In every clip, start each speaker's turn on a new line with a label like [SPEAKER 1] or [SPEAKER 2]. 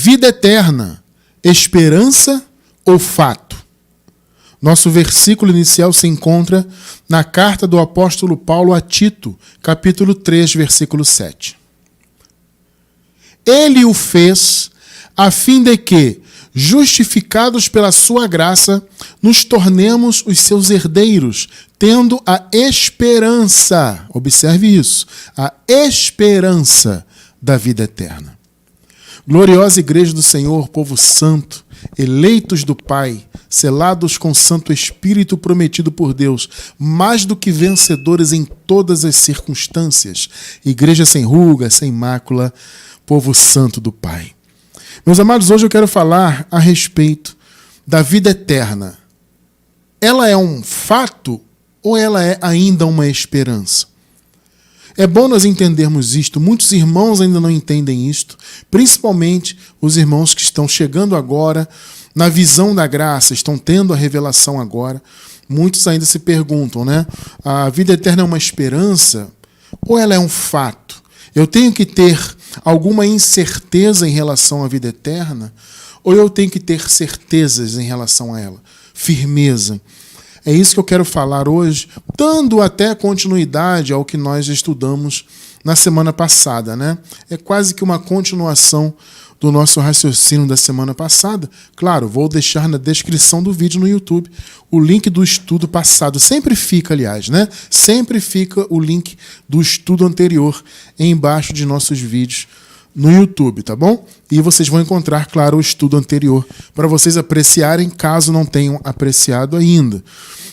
[SPEAKER 1] Vida eterna, esperança ou fato? Nosso versículo inicial se encontra na carta do apóstolo Paulo a Tito, capítulo 3, versículo 7. Ele o fez a fim de que, justificados pela sua graça, nos tornemos os seus herdeiros, tendo a esperança, observe isso, a esperança da vida eterna. Gloriosa Igreja do Senhor, povo santo, eleitos do Pai, selados com o Santo Espírito prometido por Deus, mais do que vencedores em todas as circunstâncias, igreja sem ruga, sem mácula, povo santo do Pai. Meus amados, hoje eu quero falar a respeito da vida eterna. Ela é um fato ou ela é ainda uma esperança? É bom nós entendermos isto. Muitos irmãos ainda não entendem isto, principalmente os irmãos que estão chegando agora na visão da graça, estão tendo a revelação agora. Muitos ainda se perguntam, né? A vida eterna é uma esperança ou ela é um fato? Eu tenho que ter alguma incerteza em relação à vida eterna ou eu tenho que ter certezas em relação a ela? Firmeza. É isso que eu quero falar hoje, dando até continuidade ao que nós estudamos na semana passada, né? É quase que uma continuação do nosso raciocínio da semana passada. Claro, vou deixar na descrição do vídeo no YouTube o link do estudo passado. Sempre fica, aliás, né? Sempre fica o link do estudo anterior embaixo de nossos vídeos no YouTube, tá bom? E vocês vão encontrar, claro, o estudo anterior para vocês apreciarem, caso não tenham apreciado ainda.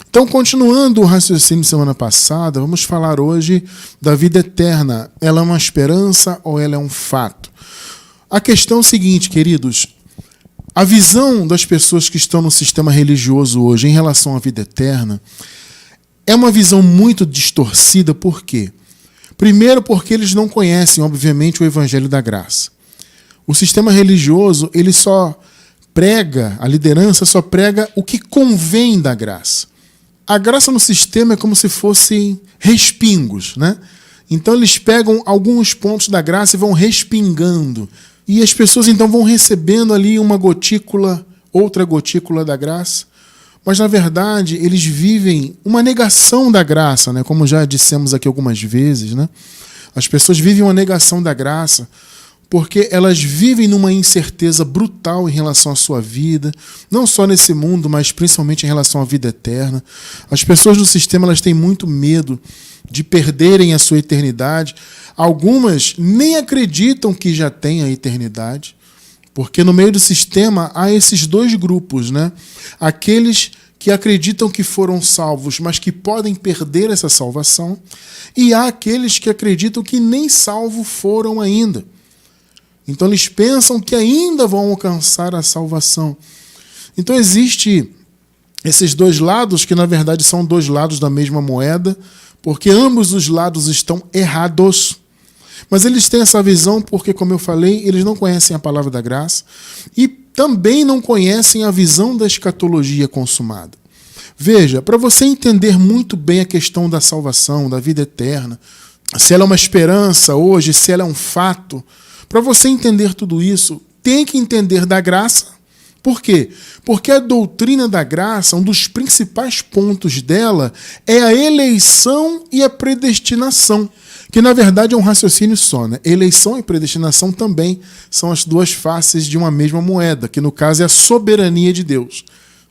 [SPEAKER 1] Então, continuando o raciocínio semana passada, vamos falar hoje da vida eterna. Ela é uma esperança ou ela é um fato? A questão é o seguinte, queridos. A visão das pessoas que estão no sistema religioso hoje em relação à vida eterna é uma visão muito distorcida. Por quê? Primeiro, porque eles não conhecem, obviamente, o Evangelho da Graça. O sistema religioso, ele só prega, a liderança só prega o que convém da graça. A graça no sistema é como se fossem respingos, né? Então eles pegam alguns pontos da graça e vão respingando. E as pessoas então vão recebendo ali uma gotícula, outra gotícula da graça. Mas, na verdade, eles vivem uma negação da graça, né? Como já dissemos aqui algumas vezes, né? As pessoas vivem uma negação da graça porque elas vivem numa incerteza brutal em relação à sua vida, não só nesse mundo, mas principalmente em relação à vida eterna. As pessoas do sistema elas têm muito medo de perderem a sua eternidade. Algumas nem acreditam que já têm a eternidade. Porque no meio do sistema há esses dois grupos, né? Aqueles que acreditam que foram salvos, mas que podem perder essa salvação, e há aqueles que acreditam que nem salvos foram ainda. Então eles pensam que ainda vão alcançar a salvação. Então existe esses dois lados, que na verdade são dois lados da mesma moeda, porque ambos os lados estão errados. Mas eles têm essa visão porque, como eu falei, eles não conhecem a palavra da graça e também não conhecem a visão da escatologia consumada. Veja, para você entender muito bem a questão da salvação, da vida eterna, se ela é uma esperança hoje, se ela é um fato, para você entender tudo isso, tem que entender da graça. Por quê? Porque a doutrina da graça, um dos principais pontos dela é a eleição e a predestinação, que na verdade é um raciocínio só, né? Eleição e predestinação também são as duas faces de uma mesma moeda, que no caso é a soberania de Deus.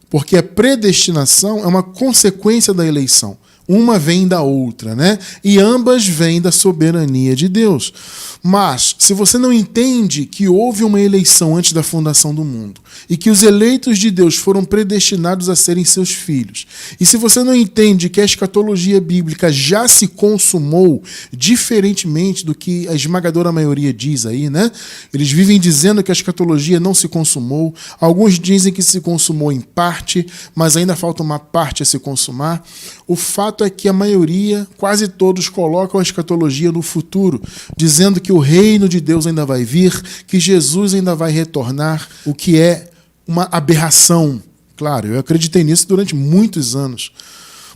[SPEAKER 1] Porque a predestinação é uma consequência da eleição. Uma vem da outra, né? E ambas vêm da soberania de Deus. Mas, se você não entende que houve uma eleição antes da fundação do mundo e que os eleitos de Deus foram predestinados a serem seus filhos, e se você não entende que a escatologia bíblica já se consumou, diferentemente do que a esmagadora maioria diz aí, né? Eles vivem dizendo que a escatologia não se consumou. Alguns dizem que se consumou em parte, mas ainda falta uma parte a se consumar. O fato é que a maioria, quase todos, colocam a escatologia no futuro, dizendo que o reino de Deus ainda vai vir, que Jesus ainda vai retornar, o que é uma aberração. Claro, eu acreditei nisso durante muitos anos.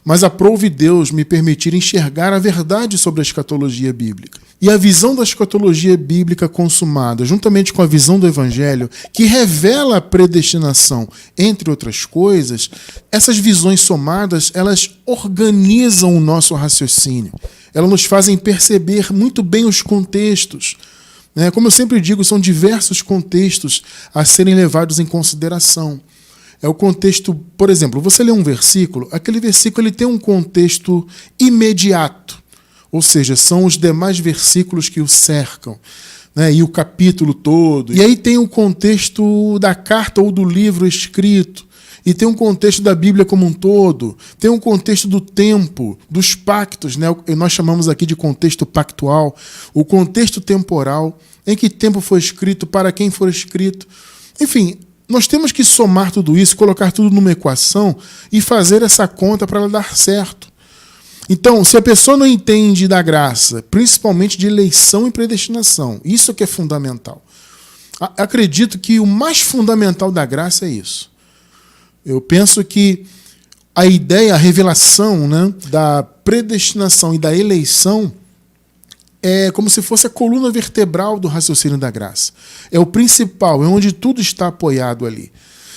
[SPEAKER 1] Mas aprove Deus me permitir enxergar a verdade sobre a escatologia bíblica. E a visão da escatologia bíblica consumada, juntamente com a visão do Evangelho, que revela a predestinação, entre outras coisas, essas visões somadas, elas organizam o nosso raciocínio. Elas nos fazem perceber muito bem os contextos. Como eu sempre digo, são diversos contextos a serem levados em consideração. É o contexto, por exemplo, você lê um versículo, aquele versículo ele tem um contexto imediato. Ou seja, são os demais versículos que o cercam, e o capítulo todo. E aí tem o contexto da carta ou do livro escrito. E tem um contexto da Bíblia como um todo. Tem um contexto do tempo, dos pactos. Nós chamamos aqui de contexto pactual. O contexto temporal, em que tempo foi escrito, para quem foi escrito. Enfim, nós temos que somar tudo isso, colocar tudo numa equação e fazer essa conta para ela dar certo. Então, se a pessoa não entende da graça, principalmente de eleição e predestinação, isso que é fundamental. Acredito que o mais fundamental da graça é isso. Eu penso que a ideia, a revelação, da predestinação e da eleição é como se fosse a coluna vertebral do raciocínio da graça. É o principal, é onde tudo está apoiado ali.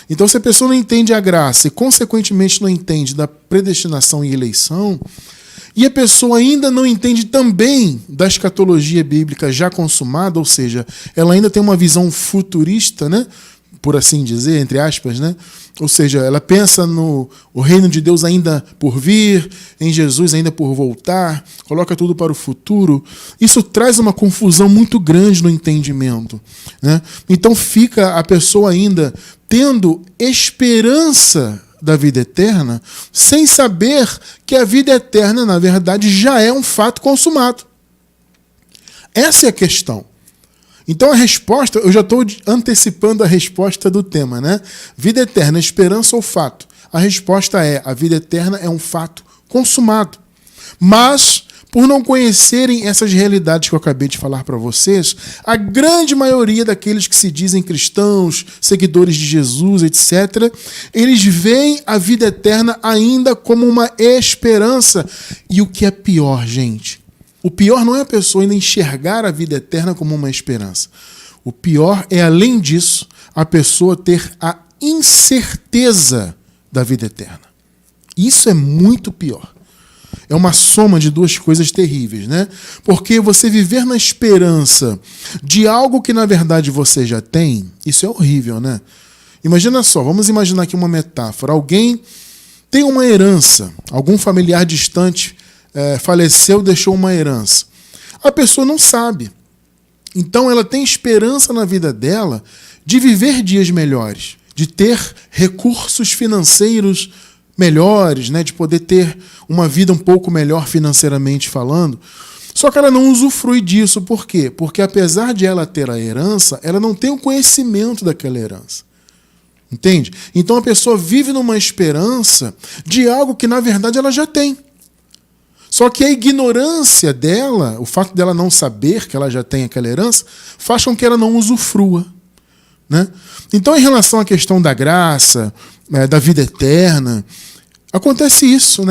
[SPEAKER 1] Então, se a pessoa não entende a graça e, consequentemente, não entende da predestinação e eleição, e a pessoa ainda não entende também da escatologia bíblica já consumada, ou seja, ela ainda tem uma visão futurista, por assim dizer, entre aspas, ou seja, ela pensa no reino de Deus ainda por vir, em Jesus ainda por voltar, coloca tudo para o futuro. Isso traz uma confusão muito grande no entendimento. Então fica a pessoa ainda tendo esperança da vida eterna, sem saber que a vida eterna, na verdade, já é um fato consumado. Essa é a questão. Então a resposta, eu já estou antecipando a resposta do tema, Vida eterna, esperança ou fato? A resposta é, a vida eterna é um fato consumado. Mas, por não conhecerem essas realidades que eu acabei de falar para vocês, a grande maioria daqueles que se dizem cristãos, seguidores de Jesus, etc., eles veem a vida eterna ainda como uma esperança. E o que é pior, gente? O pior não é a pessoa ainda enxergar a vida eterna como uma esperança. O pior é, além disso, a pessoa ter a incerteza da vida eterna. Isso é muito pior. É uma soma de duas coisas terríveis, Porque você viver na esperança de algo que, na verdade, você já tem, isso é horrível, Imagina só, vamos imaginar aqui uma metáfora. Alguém tem uma herança, algum familiar distante faleceu, deixou uma herança. A pessoa não sabe. Então ela tem esperança na vida dela de viver dias melhores, de ter recursos financeiros melhores, de poder ter uma vida um pouco melhor financeiramente falando. Só que ela não usufrui disso. Por quê? Porque apesar de ela ter a herança, ela não tem o conhecimento daquela herança. Entende? Então a pessoa vive numa esperança de algo que na verdade ela já tem. Só que a ignorância dela, o fato dela não saber que ela já tem aquela herança, faz com que ela não usufrua. Então, em relação à questão da graça, da vida eterna, acontece isso,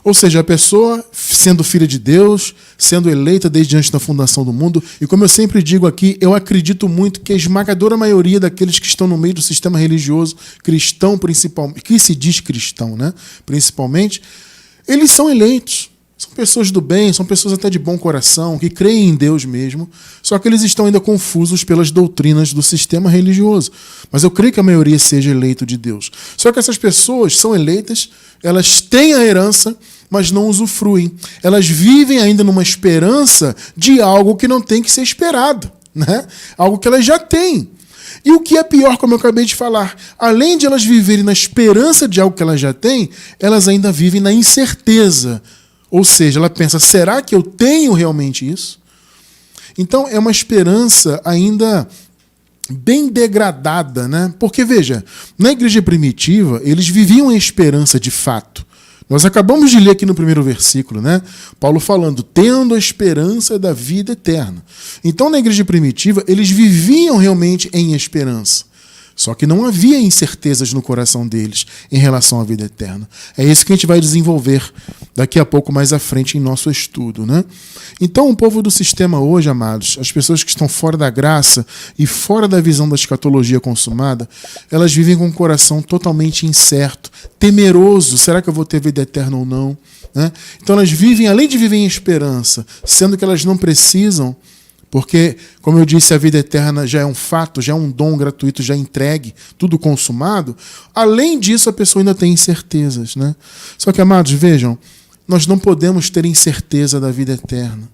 [SPEAKER 1] Ou seja, a pessoa, sendo filha de Deus, sendo eleita desde antes da fundação do mundo, e como eu sempre digo aqui, eu acredito muito que a esmagadora maioria daqueles que estão no meio do sistema religioso, cristão principalmente, que se diz cristão, principalmente, eles são eleitos. São pessoas do bem, são pessoas até de bom coração, que creem em Deus mesmo, só que eles estão ainda confusos pelas doutrinas do sistema religioso. Mas eu creio que a maioria seja eleito de Deus. Só que essas pessoas são eleitas, elas têm a herança, mas não usufruem. Elas vivem ainda numa esperança de algo que não tem que ser esperado, Algo que elas já têm. E o que é pior, como eu acabei de falar, além de elas viverem na esperança de algo que elas já têm, elas ainda vivem na incerteza. Ou seja, ela pensa, será que eu tenho realmente isso? Então, é uma esperança ainda bem degradada, Porque, veja, na igreja primitiva, eles viviam a esperança de fato. Nós acabamos de ler aqui no primeiro versículo, Paulo falando, tendo a esperança da vida eterna. Então, na igreja primitiva, eles viviam realmente em esperança. Só que não havia incertezas no coração deles em relação à vida eterna. É isso que a gente vai desenvolver daqui a pouco mais à frente em nosso estudo, né? Então, o povo do sistema hoje, amados, as pessoas que estão fora da graça e fora da visão da escatologia consumada, elas vivem com o coração totalmente incerto, temeroso. Será que eu vou ter vida eterna ou não? Né? Então, elas vivem, além de viver em esperança, sendo que elas não precisam, porque, como eu disse, a vida eterna já é um fato, já é um dom gratuito, já entregue, tudo consumado. Além disso, a pessoa ainda tem incertezas, né? Só que, amados, vejam, nós não podemos ter incerteza da vida eterna.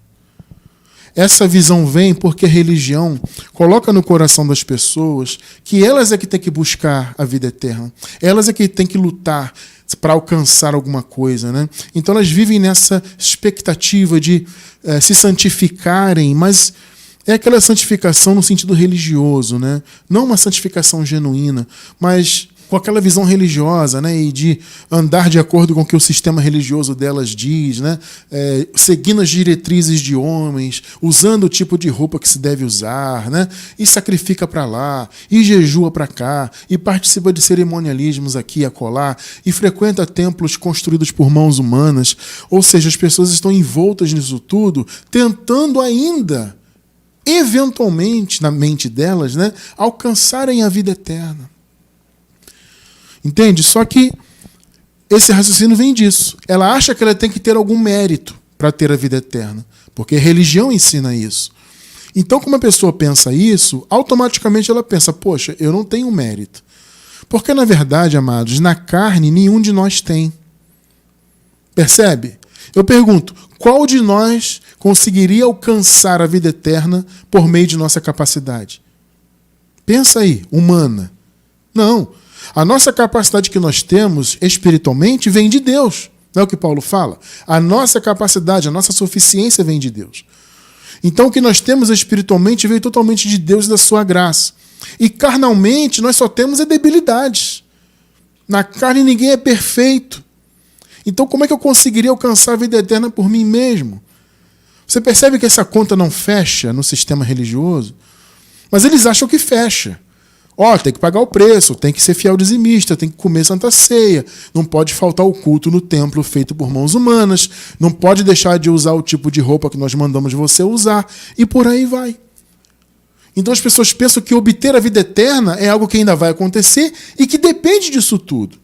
[SPEAKER 1] Essa visão vem porque a religião coloca no coração das pessoas que elas é que têm que buscar a vida eterna. Elas é que têm que lutar para alcançar alguma coisa, né? Então elas vivem nessa expectativa de se santificarem, mas é aquela santificação no sentido religioso, né? Não uma santificação genuína, mas com aquela visão religiosa, né? E de andar de acordo com o que o sistema religioso delas diz, né? Seguindo as diretrizes de homens, usando o tipo de roupa que se deve usar, né? E sacrifica para lá, e jejua para cá, e participa de cerimonialismos aqui e acolá, e frequenta templos construídos por mãos humanas. Ou seja, as pessoas estão envoltas nisso tudo, tentando ainda, eventualmente, na mente delas, né? Alcançarem a vida eterna. Entende? Só que esse raciocínio vem disso. Ela acha que ela tem que ter algum mérito para ter a vida eterna, porque a religião ensina isso. Então, como a pessoa pensa isso, automaticamente ela pensa, poxa, eu não tenho mérito. Porque, na verdade, amados, na carne nenhum de nós tem. Percebe? Eu pergunto, qual de nós conseguiria alcançar a vida eterna por meio de nossa capacidade? Pensa aí, humana. Não. A nossa capacidade que nós temos espiritualmente vem de Deus. Não é o que Paulo fala? A nossa capacidade, a nossa suficiência vem de Deus. Então o que nós temos espiritualmente veio totalmente de Deus e da sua graça. E carnalmente nós só temos debilidades. Na carne ninguém é perfeito. Então como é que eu conseguiria alcançar a vida eterna por mim mesmo? Você percebe que essa conta não fecha no sistema religioso? Mas eles acham que fecha. Tem que pagar o preço, tem que ser fiel dizimista, tem que comer Santa Ceia, não pode faltar o culto no templo feito por mãos humanas, não pode deixar de usar o tipo de roupa que nós mandamos você usar, e por aí vai. Então as pessoas pensam que obter a vida eterna é algo que ainda vai acontecer e que depende disso tudo.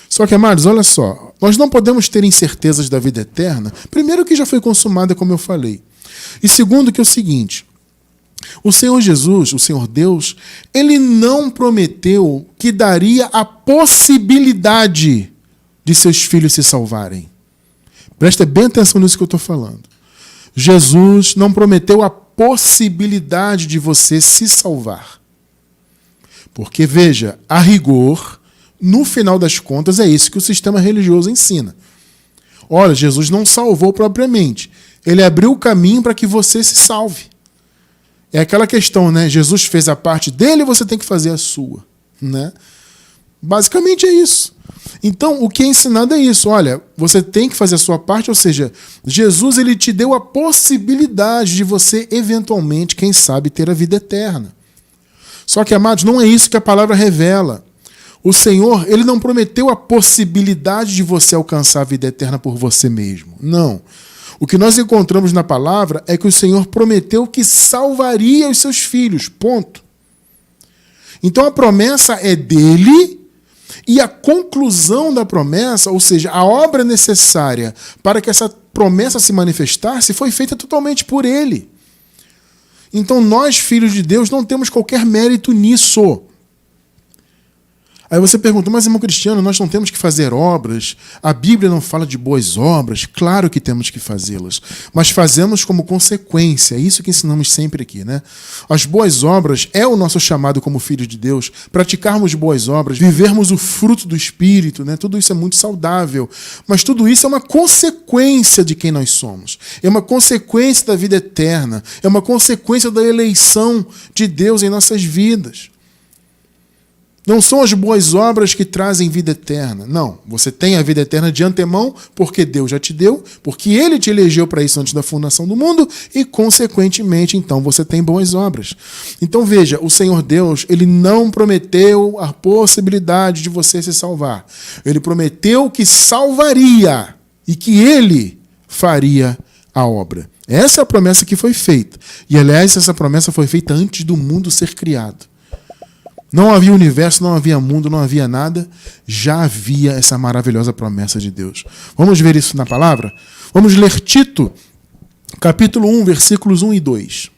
[SPEAKER 1] Só que, amados, olha só, nós não podemos ter incertezas da vida eterna, primeiro que já foi consumada, como eu falei, e segundo que é o seguinte, o Senhor Jesus, o Senhor Deus, ele não prometeu que daria a possibilidade de seus filhos se salvarem. Presta bem atenção nisso que eu estou falando. Jesus não prometeu a possibilidade de você se salvar. Porque, veja, a rigor, no final das contas, é isso que o sistema religioso ensina. Olha, Jesus não salvou propriamente. Ele abriu o caminho para que você se salve. É aquela questão, né? Jesus fez a parte dele e você tem que fazer a sua, né? Basicamente é isso. Então, o que é ensinado é isso. Olha, você tem que fazer a sua parte, ou seja, Jesus ele te deu a possibilidade de você, eventualmente, quem sabe, ter a vida eterna. Só que, amados, não é isso que a palavra revela. O Senhor, ele não prometeu a possibilidade de você alcançar a vida eterna por você mesmo. Não. O que nós encontramos na palavra é que o Senhor prometeu que salvaria os seus filhos, ponto. Então a promessa é dele e a conclusão da promessa, ou seja, a obra necessária para que essa promessa se manifestasse, foi feita totalmente por ele. Então nós, filhos de Deus, não temos qualquer mérito nisso. Aí você pergunta, mas irmão Cristiano, nós não temos que fazer obras? A Bíblia não fala de boas obras? Claro que temos que fazê-las, mas fazemos como consequência, é isso que ensinamos sempre aqui, né? As boas obras é o nosso chamado como filhos de Deus, praticarmos boas obras, vivermos o fruto do Espírito, né? Tudo isso é muito saudável, mas tudo isso é uma consequência de quem nós somos, é uma consequência da vida eterna, é uma consequência da eleição de Deus em nossas vidas. Não são as boas obras que trazem vida eterna. Não, você tem a vida eterna de antemão, porque Deus já te deu, porque Ele te elegeu para isso antes da fundação do mundo e, consequentemente, então, você tem boas obras. Então, veja, o Senhor Deus, Ele não prometeu a possibilidade de você se salvar. Ele prometeu que salvaria e que Ele faria a obra. Essa é a promessa que foi feita. E, aliás, essa promessa foi feita antes do mundo ser criado. Não havia universo, não havia mundo, não havia nada. Já havia essa maravilhosa promessa de Deus. Vamos ver isso na palavra? Vamos ler Tito, capítulo 1, versículos 1 e 2.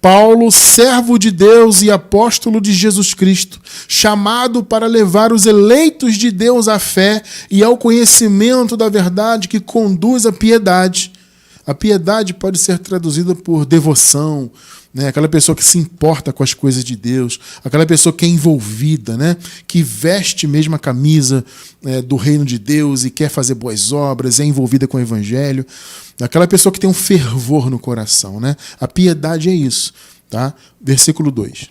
[SPEAKER 1] Paulo, servo de Deus e apóstolo de Jesus Cristo, chamado para levar os eleitos de Deus à fé e ao conhecimento da verdade que conduz à piedade. A piedade pode ser traduzida por devoção, né? Aquela pessoa que se importa com as coisas de Deus, aquela pessoa que é envolvida, né? Que veste mesmo a camisa do reino de Deus e quer fazer boas obras, é envolvida com o evangelho. Aquela pessoa que tem um fervor no coração, né? A piedade é isso, tá? Versículo 2.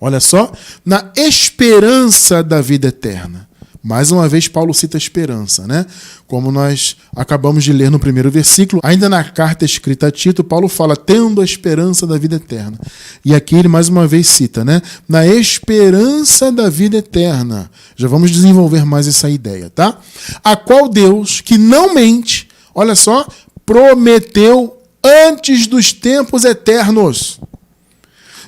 [SPEAKER 1] Olha só, na esperança da vida eterna. Mais uma vez, Paulo cita a esperança, né? Como nós acabamos de ler no primeiro versículo, ainda na carta escrita a Tito, Paulo fala, tendo a esperança da vida eterna. E aqui ele mais uma vez cita, né? Na esperança da vida eterna. Já vamos desenvolver mais essa ideia, tá? A qual Deus, que não mente, olha só, prometeu antes dos tempos eternos.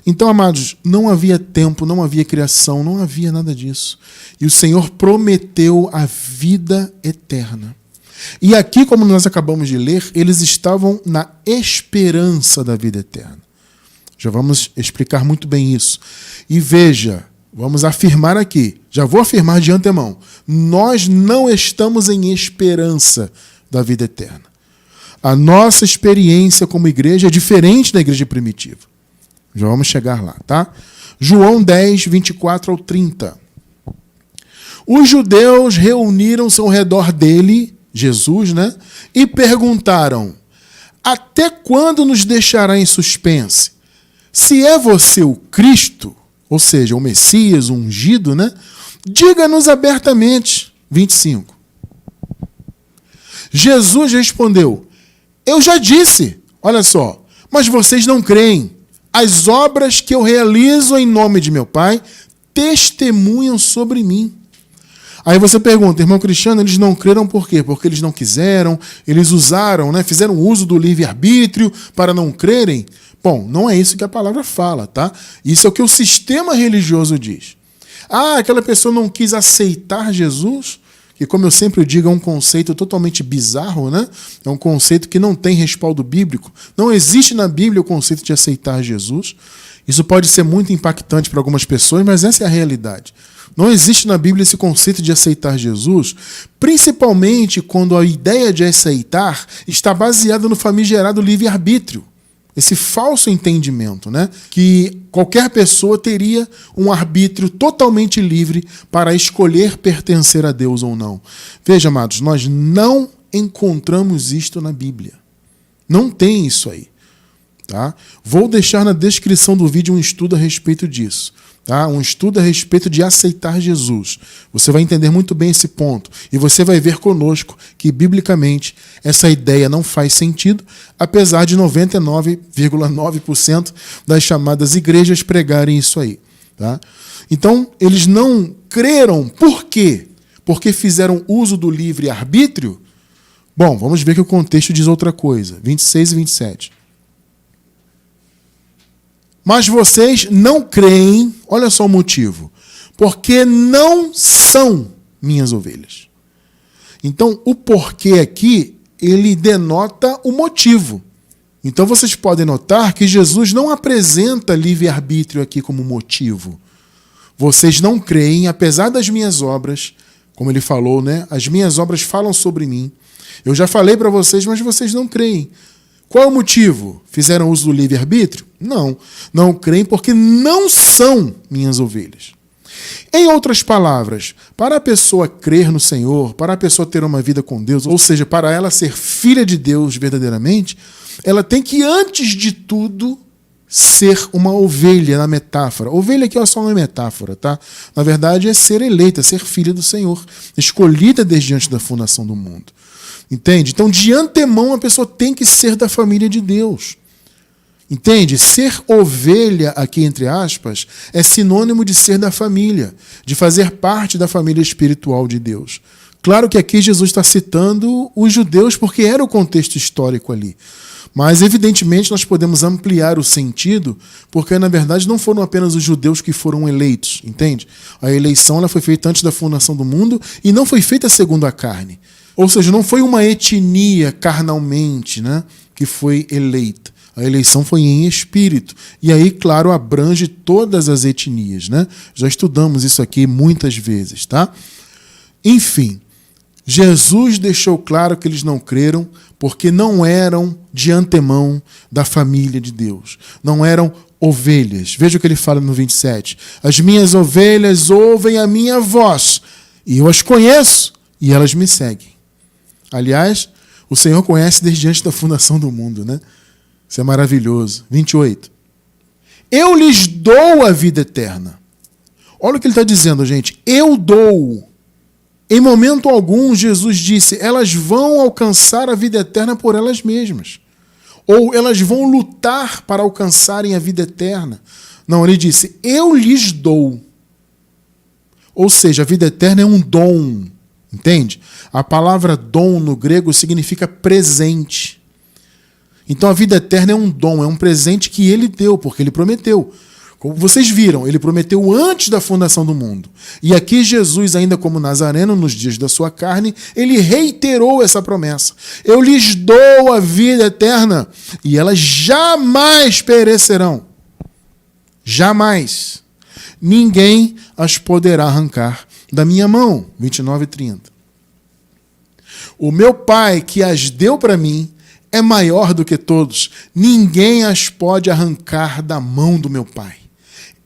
[SPEAKER 1] Então, amados, não havia tempo, não havia criação, não havia nada disso. E o Senhor prometeu a vida eterna. E aqui, como nós acabamos de ler, eles estavam na esperança da vida eterna. Já vamos explicar muito bem isso. E veja, vamos afirmar aqui, já vou afirmar de antemão, nós não estamos em esperança da vida eterna. A nossa experiência como igreja é diferente da igreja primitiva. Já vamos chegar lá, tá? João 10, 24 ao 30. Os judeus reuniram-se ao redor dele, Jesus, né? E perguntaram, até quando nos deixará em suspense? Se é você o Cristo, ou seja, o Messias, o ungido, né? Diga-nos abertamente. 25. Jesus respondeu, eu já disse, olha só, mas vocês não creem. As obras que eu realizo em nome de meu Pai testemunham sobre mim. Aí você pergunta, irmão Cristiano, eles não creram por quê? Porque eles não quiseram, eles usaram, né, fizeram uso do livre-arbítrio para não crerem? Bom, não é isso que a palavra fala, tá? Isso é o que o sistema religioso diz. Ah, aquela pessoa não quis aceitar Jesus? Que, como eu sempre digo, é um conceito totalmente bizarro, né? É um conceito que não tem respaldo bíblico. Não existe na Bíblia o conceito de aceitar Jesus. Isso pode ser muito impactante para algumas pessoas, mas essa é a realidade. Não existe na Bíblia esse conceito de aceitar Jesus, principalmente quando a ideia de aceitar está baseada no famigerado livre-arbítrio. Esse falso entendimento, né? Que qualquer pessoa teria um arbítrio totalmente livre para escolher pertencer a Deus ou não. Veja, amados, nós não encontramos isto na Bíblia. Não tem isso aí. Tá? Vou deixar na descrição do vídeo um estudo a respeito disso. Tá? Um estudo a respeito de aceitar Jesus. Você vai entender muito bem esse ponto. E você vai ver conosco que, biblicamente, essa ideia não faz sentido, apesar de 99,9% das chamadas igrejas pregarem isso aí. Tá? Então, eles não creram. Por quê? Porque fizeram uso do livre-arbítrio? Bom, vamos ver que o contexto diz outra coisa. 26 e 27. Mas vocês não creem, olha só o motivo, porque não são minhas ovelhas. Então, o porquê aqui, ele denota o motivo. Então, vocês podem notar que Jesus não apresenta livre-arbítrio aqui como motivo. Vocês não creem, apesar das minhas obras, como ele falou, né? As minhas obras falam sobre mim. Eu já falei para vocês, mas vocês não creem. Qual é o motivo? Fizeram uso do livre-arbítrio? Não. Não creem porque não são minhas ovelhas. Em outras palavras, para a pessoa crer no Senhor, para a pessoa ter uma vida com Deus, ou seja, para ela ser filha de Deus verdadeiramente, ela tem que, antes de tudo, ser uma ovelha na metáfora. Ovelha aqui é só uma metáfora, tá? Na verdade é ser eleita, ser filha do Senhor, escolhida desde antes da fundação do mundo. Entende? Então, de antemão, a pessoa tem que ser da família de Deus. Entende? Ser ovelha, aqui entre aspas, é sinônimo de ser da família, de fazer parte da família espiritual de Deus. Claro que aqui Jesus está citando os judeus porque era o contexto histórico ali. Mas, evidentemente, nós podemos ampliar o sentido, porque, na verdade, não foram apenas os judeus que foram eleitos, entende? A eleição ela foi feita antes da fundação do mundo e não foi feita segundo a carne. Ou seja, não foi uma etnia carnalmente, né, que foi eleita. A eleição foi em espírito. E aí, claro, abrange todas as etnias, né? Já estudamos isso aqui muitas vezes, tá? Enfim, Jesus deixou claro que eles não creram porque não eram de antemão da família de Deus. Não eram ovelhas. Veja o que ele fala no 27. As minhas ovelhas ouvem a minha voz, e eu as conheço, e elas me seguem. Aliás, o Senhor conhece desde antes da fundação do mundo, né? Isso é maravilhoso. 28. Eu lhes dou a vida eterna. Olha o que ele está dizendo, gente. Eu dou. Em momento algum, Jesus disse, elas vão alcançar a vida eterna por elas mesmas. Ou elas vão lutar para alcançarem a vida eterna. Não, ele disse, eu lhes dou. Ou seja, a vida eterna é um dom. Entende? A palavra dom no grego significa presente. Então a vida eterna é um dom, é um presente que ele deu, porque ele prometeu. Como vocês viram, ele prometeu antes da fundação do mundo. E aqui Jesus, ainda como Nazareno, nos dias da sua carne, ele reiterou essa promessa. Eu lhes dou a vida eterna e elas jamais perecerão. Jamais. Ninguém as poderá arrancar da minha mão. 29 e 30. O meu Pai que as deu para mim é maior do que todos. Ninguém as pode arrancar da mão do meu Pai.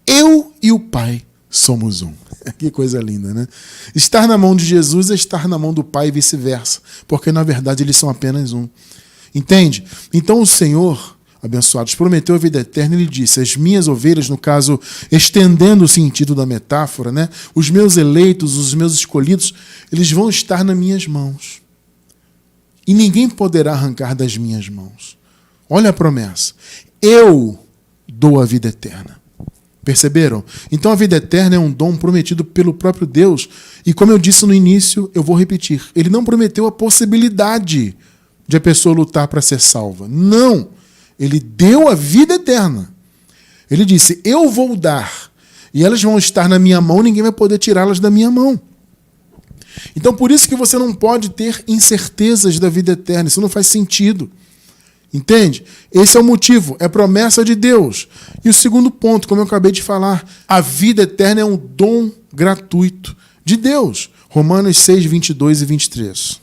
[SPEAKER 1] Eu e o Pai somos um. Que coisa linda, né? Estar na mão de Jesus é estar na mão do Pai e vice-versa, porque na verdade eles são apenas um. Entende? Então o Senhor, abençoados, prometeu a vida eterna e ele disse, as minhas ovelhas, no caso, estendendo o sentido da metáfora, né? Os meus eleitos, os meus escolhidos, eles vão estar nas minhas mãos. E ninguém poderá arrancar das minhas mãos. Olha a promessa. Eu dou a vida eterna. Perceberam? Então a vida eterna é um dom prometido pelo próprio Deus. E como eu disse no início, eu vou repetir. Ele não prometeu a possibilidade de a pessoa lutar para ser salva. Não. Ele deu a vida eterna. Ele disse, eu vou dar. E elas vão estar na minha mão, ninguém vai poder tirá-las da minha mão. Então por isso que você não pode ter incertezas da vida eterna. Isso não faz sentido. Entende? Esse é o motivo, é promessa de Deus. E o segundo ponto, como eu acabei de falar, a vida eterna é um dom gratuito de Deus. Romanos 6, 22 e 23.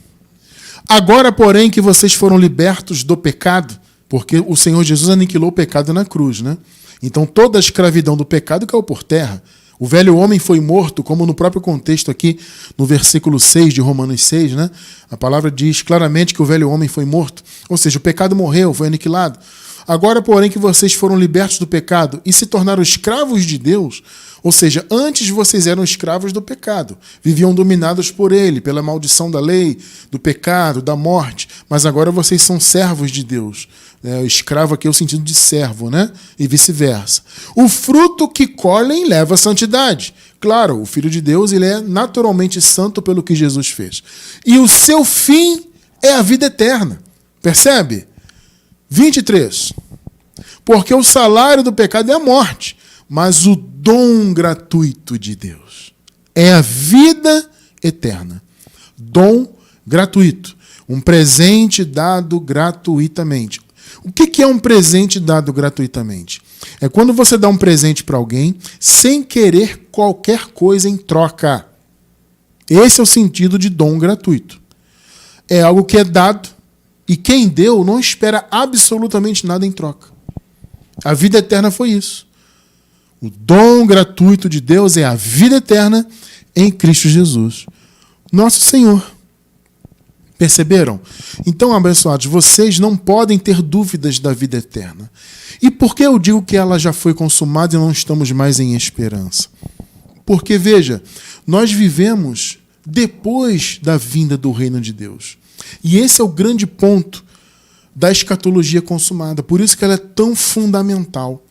[SPEAKER 1] Agora, porém, que vocês foram libertos do pecado, porque o Senhor Jesus aniquilou o pecado na cruz, né? Então toda a escravidão do pecado caiu por terra. O velho homem foi morto, como no próprio contexto aqui, no versículo 6 de Romanos 6, né? A palavra diz claramente que o velho homem foi morto. Ou seja, o pecado morreu, foi aniquilado. Agora, porém, que vocês foram libertos do pecado e se tornaram escravos de Deus, ou seja, antes vocês eram escravos do pecado, viviam dominados por ele, pela maldição da lei, do pecado, da morte, mas agora vocês são servos de Deus. Escravo aqui é o sentido de servo, né? E vice-versa. O fruto que colhem leva à santidade. Claro, o Filho de Deus ele é naturalmente santo pelo que Jesus fez. E o seu fim é a vida eterna. Percebe? 23. Porque o salário do pecado é a morte, mas o dom gratuito de Deus é a vida eterna. Dom gratuito. Um presente dado gratuitamente. O que é um presente dado gratuitamente? É quando você dá um presente para alguém sem querer qualquer coisa em troca. Esse é o sentido de dom gratuito. É algo que é dado e quem deu não espera absolutamente nada em troca. A vida eterna foi isso. O dom gratuito de Deus é a vida eterna em Cristo Jesus, nosso Senhor. Perceberam? Então, abençoados, vocês não podem ter dúvidas da vida eterna. E por que eu digo que ela já foi consumada e não estamos mais em esperança? Porque, veja, nós vivemos depois da vinda do reino de Deus. E esse é o grande ponto da escatologia consumada. Por isso que ela é tão fundamental.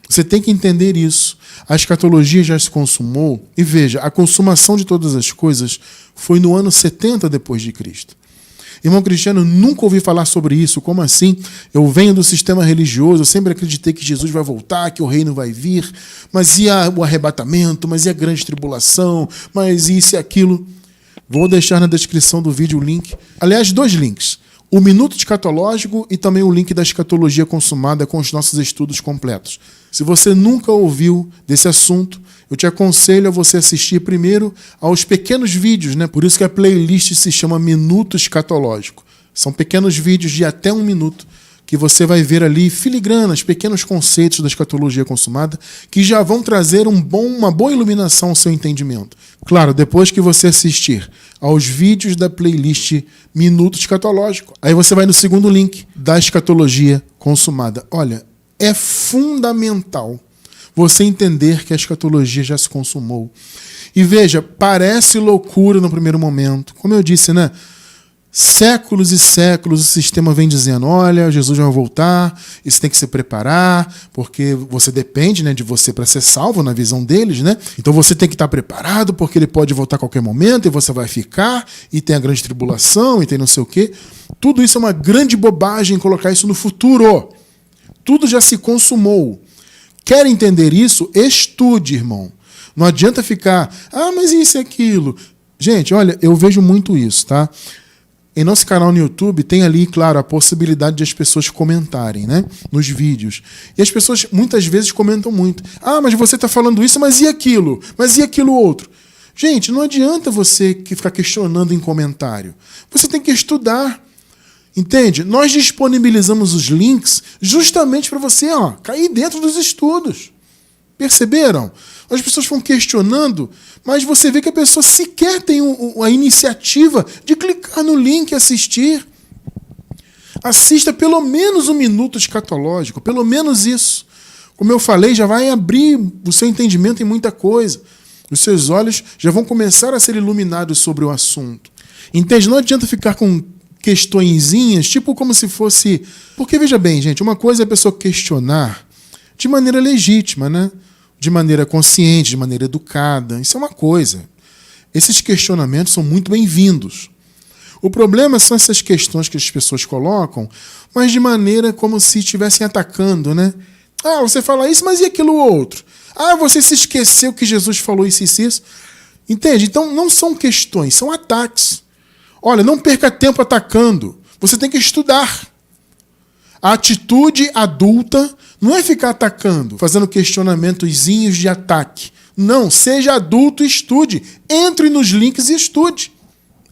[SPEAKER 1] Você tem que entender isso. A escatologia já se consumou. E veja, a consumação de todas as coisas foi no ano 70 depois de Cristo. Irmão Cristiano, nunca ouvi falar sobre isso. Como assim? Eu venho do sistema religioso, eu sempre acreditei que Jesus vai voltar, que o reino vai vir. Mas e o arrebatamento? Mas e a grande tribulação? Mas isso e aquilo? Vou deixar na descrição do vídeo o link. Aliás, 2 links. O Minuto Escatológico e também o link da escatologia consumada com os nossos estudos completos. Se você nunca ouviu desse assunto, eu te aconselho a você assistir primeiro aos pequenos vídeos, né? Por isso que a playlist se chama Minuto Escatológico. São pequenos vídeos de até 1 minuto que você vai ver ali filigranas, pequenos conceitos da escatologia consumada que já vão trazer uma boa iluminação ao seu entendimento. Claro, depois que você assistir aos vídeos da playlist Minuto Escatológico, aí você vai no segundo link da escatologia consumada. Olha, é fundamental você entender que a escatologia já se consumou. E veja, parece loucura no primeiro momento. Como eu disse, né? Séculos e séculos o sistema vem dizendo, olha, Jesus vai voltar, isso tem que se preparar, porque você depende, né, de você para ser salvo na visão deles, né? Então você tem que estar preparado, porque ele pode voltar a qualquer momento e você vai ficar, e tem a grande tribulação, e tem não sei o quê. Tudo isso é uma grande bobagem colocar isso no futuro. Tudo já se consumou. Quer entender isso? Estude, irmão. Não adianta ficar, mas isso e aquilo. Gente, olha, eu vejo muito isso, tá? Em nosso canal no YouTube tem ali, claro, a possibilidade de as pessoas comentarem, né, nos vídeos. E as pessoas muitas vezes comentam muito. Mas você está falando isso, mas e aquilo? Mas e aquilo outro? Gente, não adianta você ficar questionando em comentário. Você tem que estudar. Entende? Nós disponibilizamos os links justamente para você cair dentro dos estudos. Perceberam? As pessoas vão questionando, mas você vê que a pessoa sequer tem a iniciativa de clicar no link e assistir. Assista pelo menos 1 minuto escatológico, pelo menos isso. Como eu falei, já vai abrir o seu entendimento em muita coisa. Os seus olhos já vão começar a ser iluminados sobre o assunto. Entende? Não adianta ficar com questõezinhas, tipo como se fosse... Porque, veja bem, gente, uma coisa é a pessoa questionar de maneira legítima, né? De maneira consciente, de maneira educada. Isso é uma coisa. Esses questionamentos são muito bem-vindos. O problema são essas questões que as pessoas colocam, mas de maneira como se estivessem atacando, né? Você fala isso, mas e aquilo outro? Você se esqueceu que Jesus falou isso e isso. Entende? Então não são questões, são ataques. Olha, não perca tempo atacando. Você tem que estudar. A atitude adulta não é ficar atacando, fazendo questionamentozinhos de ataque. Não, seja adulto e estude. Entre nos links e estude.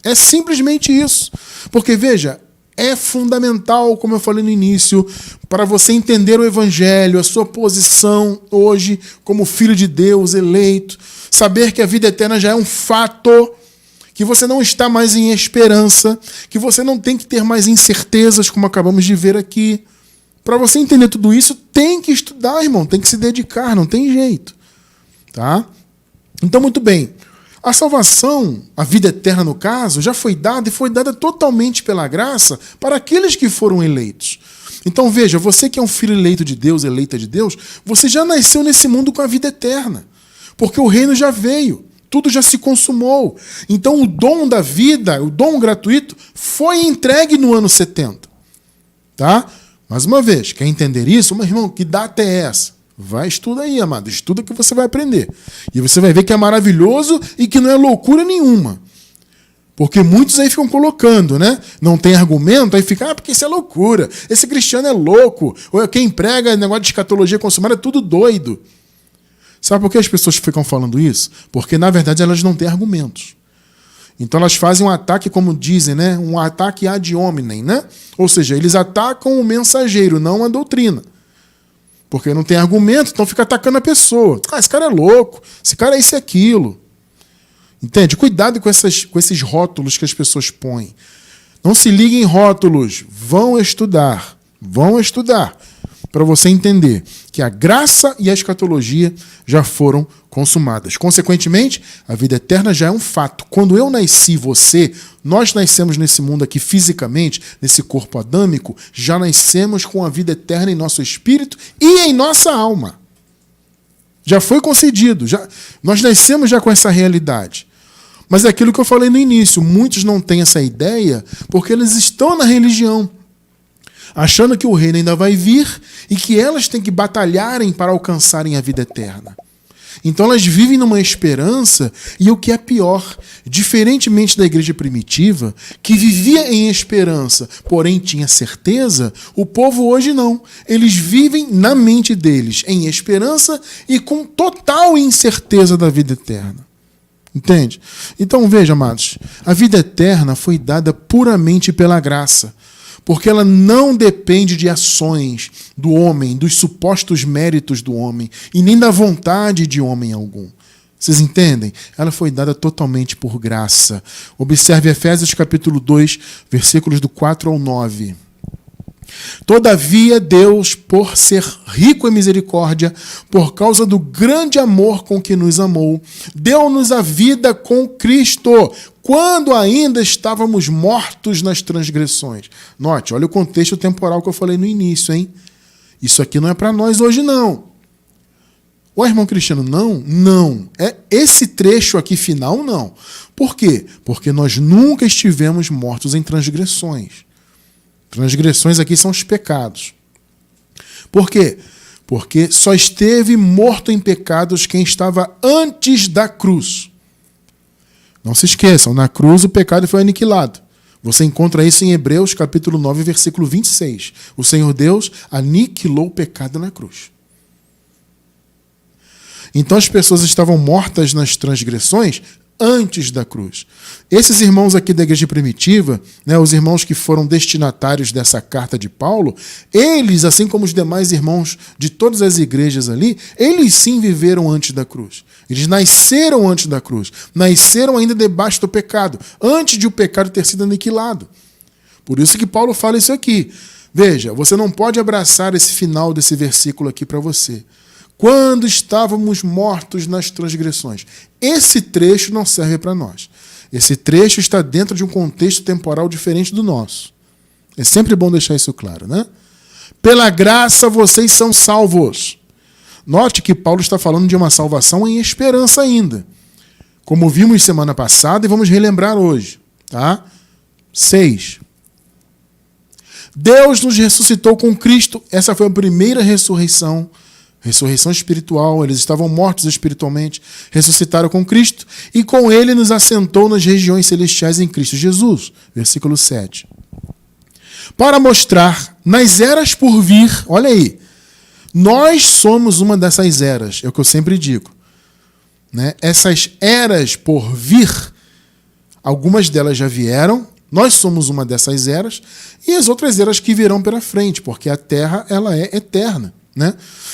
[SPEAKER 1] É simplesmente isso. Porque, veja, é fundamental, como eu falei no início, para você entender o Evangelho, a sua posição hoje como filho de Deus, eleito, saber que a vida eterna já é um fato, que você não está mais em esperança, que você não tem que ter mais incertezas, como acabamos de ver aqui. Para você entender tudo isso, tem que estudar, irmão, tem que se dedicar, não tem jeito. Tá? Então, muito bem. A salvação, a vida eterna no caso, já foi dada e foi dada totalmente pela graça para aqueles que foram eleitos. Então, veja, você que é um filho eleito de Deus, eleita de Deus, você já nasceu nesse mundo com a vida eterna, porque o reino já veio. Tudo já se consumou. Então o dom da vida, o dom gratuito, foi entregue no ano 70. Tá? Mais uma vez, quer entender isso? Meu irmão, que data é essa? Vai, estuda aí, amado. Estuda que você vai aprender. E você vai ver que é maravilhoso e que não é loucura nenhuma. Porque muitos aí ficam colocando, né? Não tem argumento, aí fica, porque isso é loucura. Esse cristiano é louco. Ou quem prega negócio de escatologia consumada é tudo doido. Sabe por que as pessoas ficam falando isso? Porque, na verdade, elas não têm argumentos. Então, elas fazem um ataque, como dizem, né? Um ataque ad hominem, né? Ou seja, eles atacam o mensageiro, não a doutrina. Porque não tem argumento, então fica atacando a pessoa. Esse cara é louco, esse cara é isso e aquilo. Entende? Cuidado com esses rótulos que as pessoas põem. Não se liguem em rótulos. Vão estudar. Vão estudar. Para você entender que a graça e a escatologia já foram consumadas. Consequentemente, a vida eterna já é um fato. Quando eu nasci, nós nascemos nesse mundo aqui fisicamente, nesse corpo adâmico, já nascemos com a vida eterna em nosso espírito e em nossa alma. Já foi concedido. Nós nascemos já com essa realidade. Mas é aquilo que eu falei no início. Muitos não têm essa ideia porque eles estão na religião, achando que o reino ainda vai vir e que elas têm que batalharem para alcançarem a vida eterna. Então elas vivem numa esperança, e o que é pior, diferentemente da igreja primitiva, que vivia em esperança, porém tinha certeza, o povo hoje não. Eles vivem na mente deles em esperança e com total incerteza da vida eterna. Entende? Então veja, amados, a vida eterna foi dada puramente pela graça, porque ela não depende de ações do homem, dos supostos méritos do homem, e nem da vontade de homem algum. Vocês entendem? Ela foi dada totalmente por graça. Observe Efésios capítulo 2, versículos do 4 ao 9. Todavia, Deus, por ser rico em misericórdia, por causa do grande amor com que nos amou, deu-nos a vida com Cristo, quando ainda estávamos mortos nas transgressões. Note, olha o contexto temporal que eu falei no início, hein? Isso aqui não é para nós hoje, não. Ô, irmão Cristiano, não? Não. É esse trecho aqui final, não. Por quê? Porque nós nunca estivemos mortos em transgressões. Transgressões aqui são os pecados. Por quê? Porque só esteve morto em pecados quem estava antes da cruz. Não se esqueçam, na cruz o pecado foi aniquilado. Você encontra isso em Hebreus capítulo 9, versículo 26. O Senhor Deus aniquilou o pecado na cruz. Então as pessoas estavam mortas nas transgressões antes da cruz. Esses irmãos aqui da igreja primitiva, né, os irmãos que foram destinatários dessa carta de Paulo, eles, assim como os demais irmãos de todas as igrejas ali, eles sim viveram antes da cruz. Eles nasceram antes da cruz. Nasceram ainda debaixo do pecado, antes de o pecado ter sido aniquilado. Por isso que Paulo fala isso aqui. Veja, você não pode abraçar esse final desse versículo aqui para você. Quando estávamos mortos nas transgressões. Esse trecho não serve para nós. Esse trecho está dentro de um contexto temporal diferente do nosso. É sempre bom deixar isso claro, né? Pela graça vocês são salvos. Note que Paulo está falando de uma salvação em esperança ainda. Como vimos semana passada e vamos relembrar hoje. Tá? 6. Deus nos ressuscitou com Cristo. Essa foi a primeira ressurreição. Ressurreição espiritual, eles estavam mortos espiritualmente, ressuscitaram com Cristo e com ele nos assentou nas regiões celestiais em Cristo Jesus. Versículo 7. Para mostrar nas eras por vir, olha aí, nós somos uma dessas eras, é o que eu sempre digo. Né? Essas eras por vir, algumas delas já vieram, nós somos uma dessas eras e as outras eras que virão pela frente, porque a Terra ela é eterna. Né?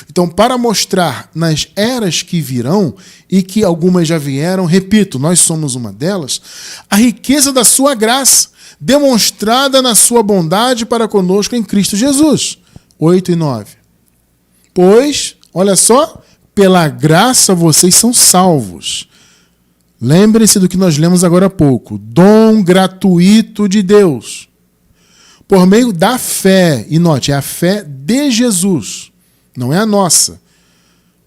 [SPEAKER 1] Então, para mostrar nas eras que virão, e que algumas já vieram, repito, nós somos uma delas, a riqueza da sua graça, demonstrada na sua bondade para conosco em Cristo Jesus. 8 e 9. Pois, olha só, pela graça vocês são salvos. Lembrem-se do que nós lemos agora há pouco. Dom gratuito de Deus. Por meio da fé, e note, é a fé de Jesus. Não é a nossa.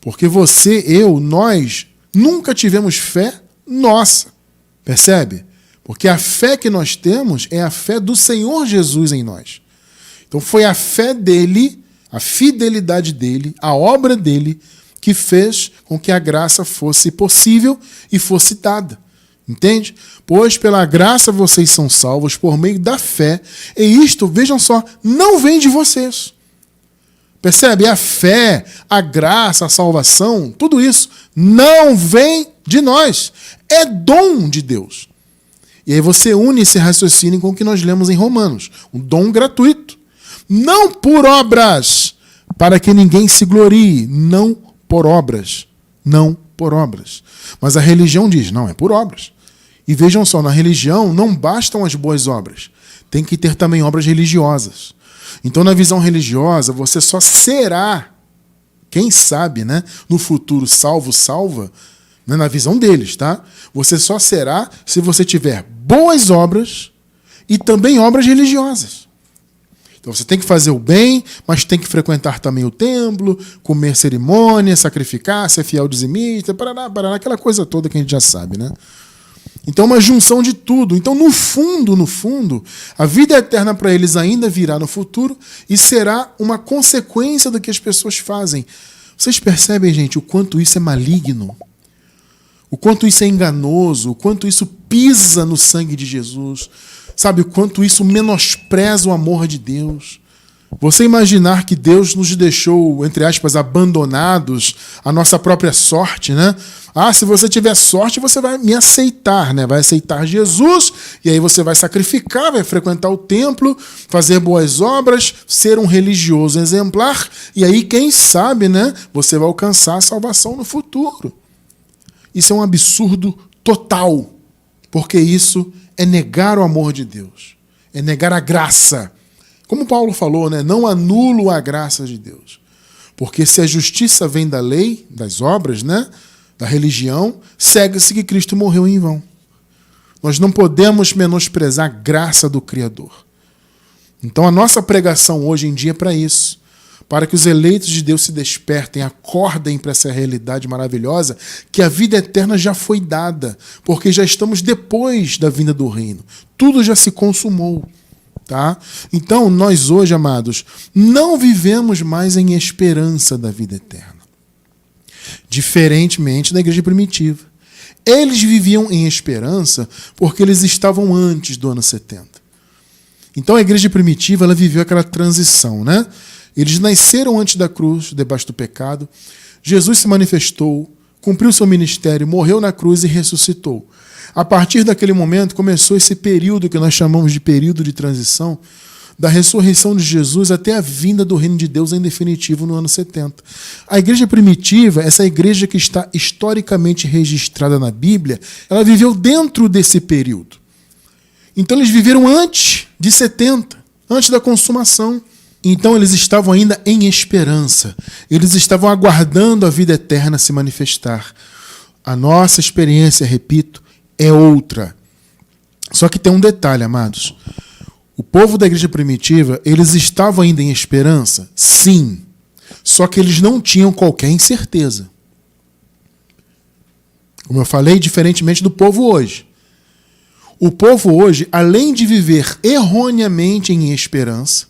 [SPEAKER 1] Porque você, eu, nós, nunca tivemos fé nossa. Percebe? Porque a fé que nós temos é a fé do Senhor Jesus em nós. Então foi a fé dele, a fidelidade dele, a obra dele, que fez com que a graça fosse possível e fosse dada. Entende? Pois pela graça vocês são salvos por meio da fé. E isto, vejam só, não vem de vocês. Percebe? A fé, a graça, a salvação, tudo isso não vem de nós. É dom de Deus. E aí você une esse raciocínio com o que nós lemos em Romanos. Um dom gratuito. Não por obras, para que ninguém se glorie. Não por obras. Não por obras. Mas a religião diz, não, é por obras. E vejam só, na religião não bastam as boas obras. tem que ter também obras religiosas. Então, na visão religiosa, você só será, quem sabe, né, no futuro salva, né, na visão deles, tá? Você só será se você tiver boas obras e também obras religiosas. Então você tem que fazer o bem, mas tem que frequentar também o templo, comer cerimônia, sacrificar, ser fiel dizimista, paraná, aquela coisa toda que a gente já sabe, né? Então uma junção de tudo. Então no fundo, a vida eterna para eles ainda virá no futuro e será uma consequência do que as pessoas fazem. Vocês percebem, gente, o quanto isso é maligno? O quanto isso é enganoso, o quanto isso pisa no sangue de Jesus, sabe, o quanto isso menospreza o amor de Deus. Você imaginar que Deus nos deixou, entre aspas, abandonados à nossa própria sorte, né? Ah, se você tiver sorte, você vai me aceitar, né? Vai aceitar Jesus, e aí você vai sacrificar, vai frequentar o templo, fazer boas obras, ser um religioso exemplar, e aí, quem sabe, né? Você vai alcançar a salvação no futuro. Isso é um absurdo total, porque isso é negar o amor de Deus, é negar a graça. Como Paulo falou, né? Não anulo a graça de Deus. Porque se a justiça vem da lei, das obras, né? Da religião, segue-se que Cristo morreu em vão. Nós não podemos menosprezar a graça do Criador. Então a nossa pregação hoje em dia é para isso. Para que os eleitos de Deus se despertem, acordem para essa realidade maravilhosa, que a vida eterna já foi dada, porque já estamos depois da vinda do reino. Tudo já se consumou. Tá? Então, nós hoje, amados, não vivemos mais em esperança da vida eterna. Diferentemente da igreja primitiva. Eles viviam em esperança porque eles estavam antes do ano 70. Então, a igreja primitiva, ela viveu aquela transição, né? Eles nasceram antes da cruz, debaixo do pecado. Jesus se manifestou, cumpriu seu ministério, morreu na cruz e ressuscitou. A partir daquele momento começou esse período que nós chamamos de período de transição, da ressurreição de Jesus até a vinda do reino de Deus em definitivo no ano 70. A igreja primitiva, essa igreja que está historicamente registrada na Bíblia, ela viveu dentro desse período. Então eles viveram antes de 70, antes da consumação. Então eles estavam ainda em esperança. Eles estavam aguardando a vida eterna se manifestar. A nossa experiência, repito, é outra. Só que tem um detalhe, amados. O povo da igreja primitiva, eles estavam ainda em esperança? Sim. Só que eles não tinham qualquer incerteza. Como eu falei, diferentemente do povo hoje. O povo hoje, além de viver erroneamente em esperança,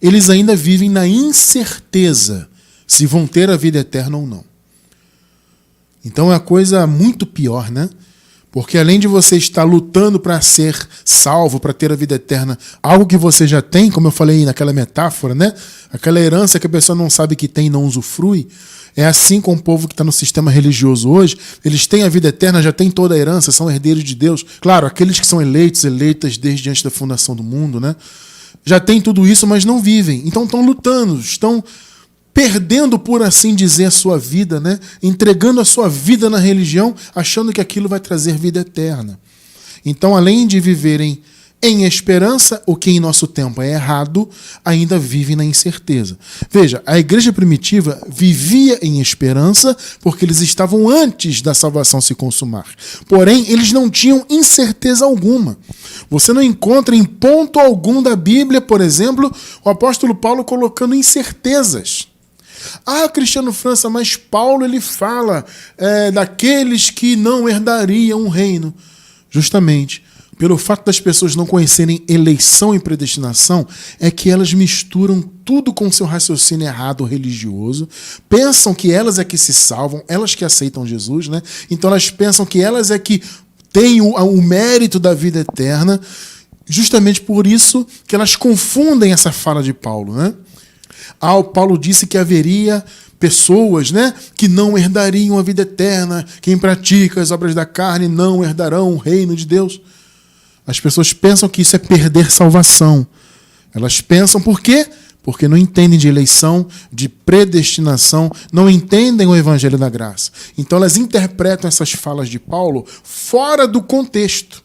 [SPEAKER 1] eles ainda vivem na incerteza se vão ter a vida eterna ou não. Então é uma coisa muito pior, né? Porque além de você estar lutando para ser salvo, para ter a vida eterna, algo que você já tem, como eu falei naquela metáfora, né? Aquela herança que a pessoa não sabe que tem e não usufrui. É assim com o povo que está no sistema religioso hoje. Eles têm a vida eterna, já têm toda a herança, são herdeiros de Deus. Claro, aqueles que são eleitos, eleitas desde antes da fundação do mundo, né? Já têm tudo isso, mas não vivem. Então estão lutando, estão perdendo, por assim dizer, a sua vida, né? Entregando a sua vida na religião, achando que aquilo vai trazer vida eterna. Então, além de viverem em esperança, o que em nosso tempo é errado, ainda vivem na incerteza. Veja, a igreja primitiva vivia em esperança porque eles estavam antes da salvação se consumar. Porém, eles não tinham incerteza alguma. Você não encontra em ponto algum da Bíblia, por exemplo, o apóstolo Paulo colocando incertezas. Ah, Cristiano França, mas Paulo ele fala daqueles que não herdariam o reino. Justamente, pelo fato das pessoas não conhecerem eleição e predestinação, é que elas misturam tudo com seu raciocínio errado religioso, pensam que elas é que se salvam, elas que aceitam Jesus, né? Então elas pensam que elas é que têm o mérito da vida eterna, justamente por isso que elas confundem essa fala de Paulo, né? Paulo disse que haveria pessoas, né, que não herdariam a vida eterna. Quem pratica as obras da carne não herdarão o reino de Deus. As pessoas pensam que isso é perder salvação. Elas pensam por quê? Porque não entendem de eleição, de predestinação, não entendem o evangelho da graça. Então elas interpretam essas falas de Paulo fora do contexto.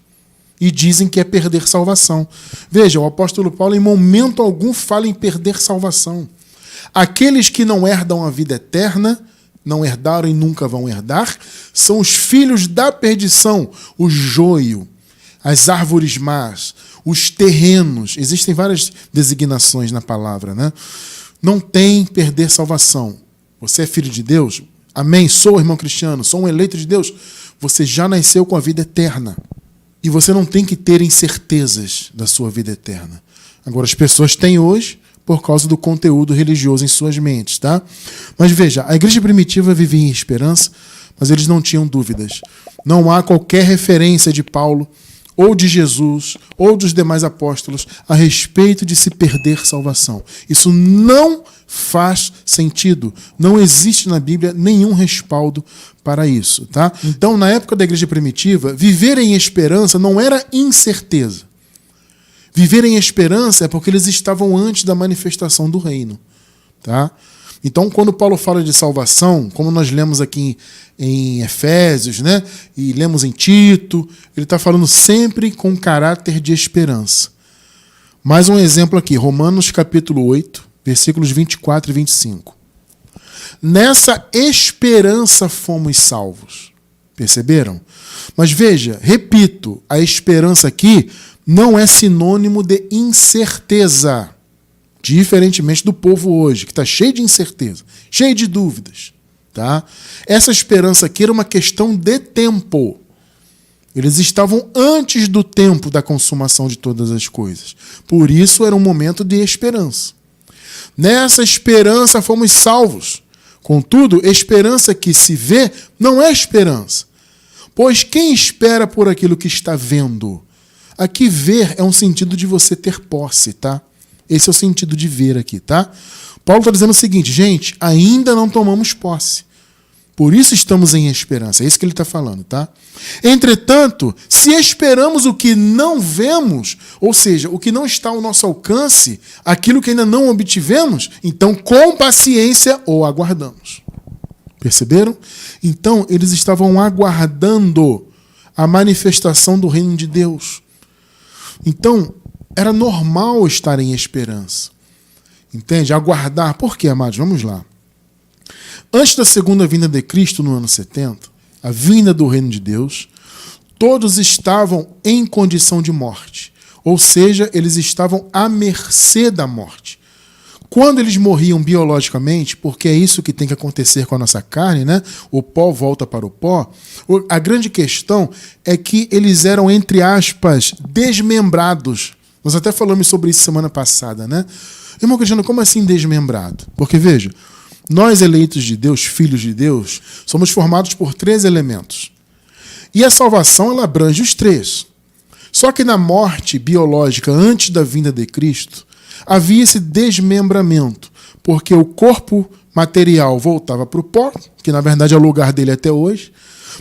[SPEAKER 1] e dizem que é perder salvação. Veja, o apóstolo Paulo em momento algum fala em perder salvação. Aqueles que não herdam a vida eterna, não herdaram e nunca vão herdar, são os filhos da perdição, o joio, as árvores más, os terrenos. Existem várias designações na palavra, né? Não tem perder salvação. Você é filho de Deus? Amém. Sou irmão cristiano, sou um eleito de Deus. Você já nasceu com a vida eterna. E você não tem que ter incertezas da sua vida eterna. Agora, as pessoas têm hoje por causa do conteúdo religioso em suas mentes, tá? Mas veja, a igreja primitiva vivia em esperança, mas eles não tinham dúvidas. Não há qualquer referência de Paulo, ou de Jesus, ou dos demais apóstolos, a respeito de se perder salvação. Isso não faz sentido. Não existe na Bíblia nenhum respaldo para isso, tá? Então, na época da igreja primitiva, viver em esperança não era incerteza. Viver em esperança é porque eles estavam antes da manifestação do reino, tá? Então, quando Paulo fala de salvação, como nós lemos aqui em Efésios, né, e lemos em Tito, ele está falando sempre com caráter de esperança. Mais um exemplo aqui, Romanos capítulo 8, versículos 24 e 25. Nessa esperança fomos salvos. Perceberam? Mas veja, repito, a esperança aqui não é sinônimo de incerteza. Diferentemente do povo hoje, que está cheio de incerteza, cheio de dúvidas. Tá? Essa esperança aqui era uma questão de tempo. Eles estavam antes do tempo da consumação de todas as coisas. Por isso era um momento de esperança. Nessa esperança fomos salvos. Contudo, esperança que se vê não é esperança. Pois quem espera por aquilo que está vendo? Aqui ver é um sentido de você ter posse, tá? Esse é o sentido de ver aqui, tá? Paulo está dizendo o seguinte, gente, ainda não tomamos posse. Por isso estamos em esperança. É isso que ele está falando, tá? Entretanto, se esperamos o que não vemos, ou seja, o que não está ao nosso alcance, aquilo que ainda não obtivemos, então com paciência o aguardamos. Perceberam? Então, eles estavam aguardando a manifestação do reino de Deus. Então, era normal estar em esperança. Entende? Aguardar. Por quê, amados? Vamos lá. Antes da segunda vinda de Cristo, no ano 70, a vinda do reino de Deus, todos estavam em condição de morte. Ou seja, eles estavam à mercê da morte. Quando eles morriam biologicamente, porque é isso que tem que acontecer com a nossa carne, né? O pó volta para o pó. A grande questão é que eles eram, entre aspas, desmembrados. Nós até falamos sobre isso semana passada, né? Irmão Cristiano, como assim desmembrado? Porque, veja, nós eleitos de Deus, filhos de Deus, somos formados por 3 elementos. E a salvação, ela abrange os 3. Só que na morte biológica, antes da vinda de Cristo, havia esse desmembramento, porque o corpo material voltava para o pó, que na verdade é o lugar dele até hoje,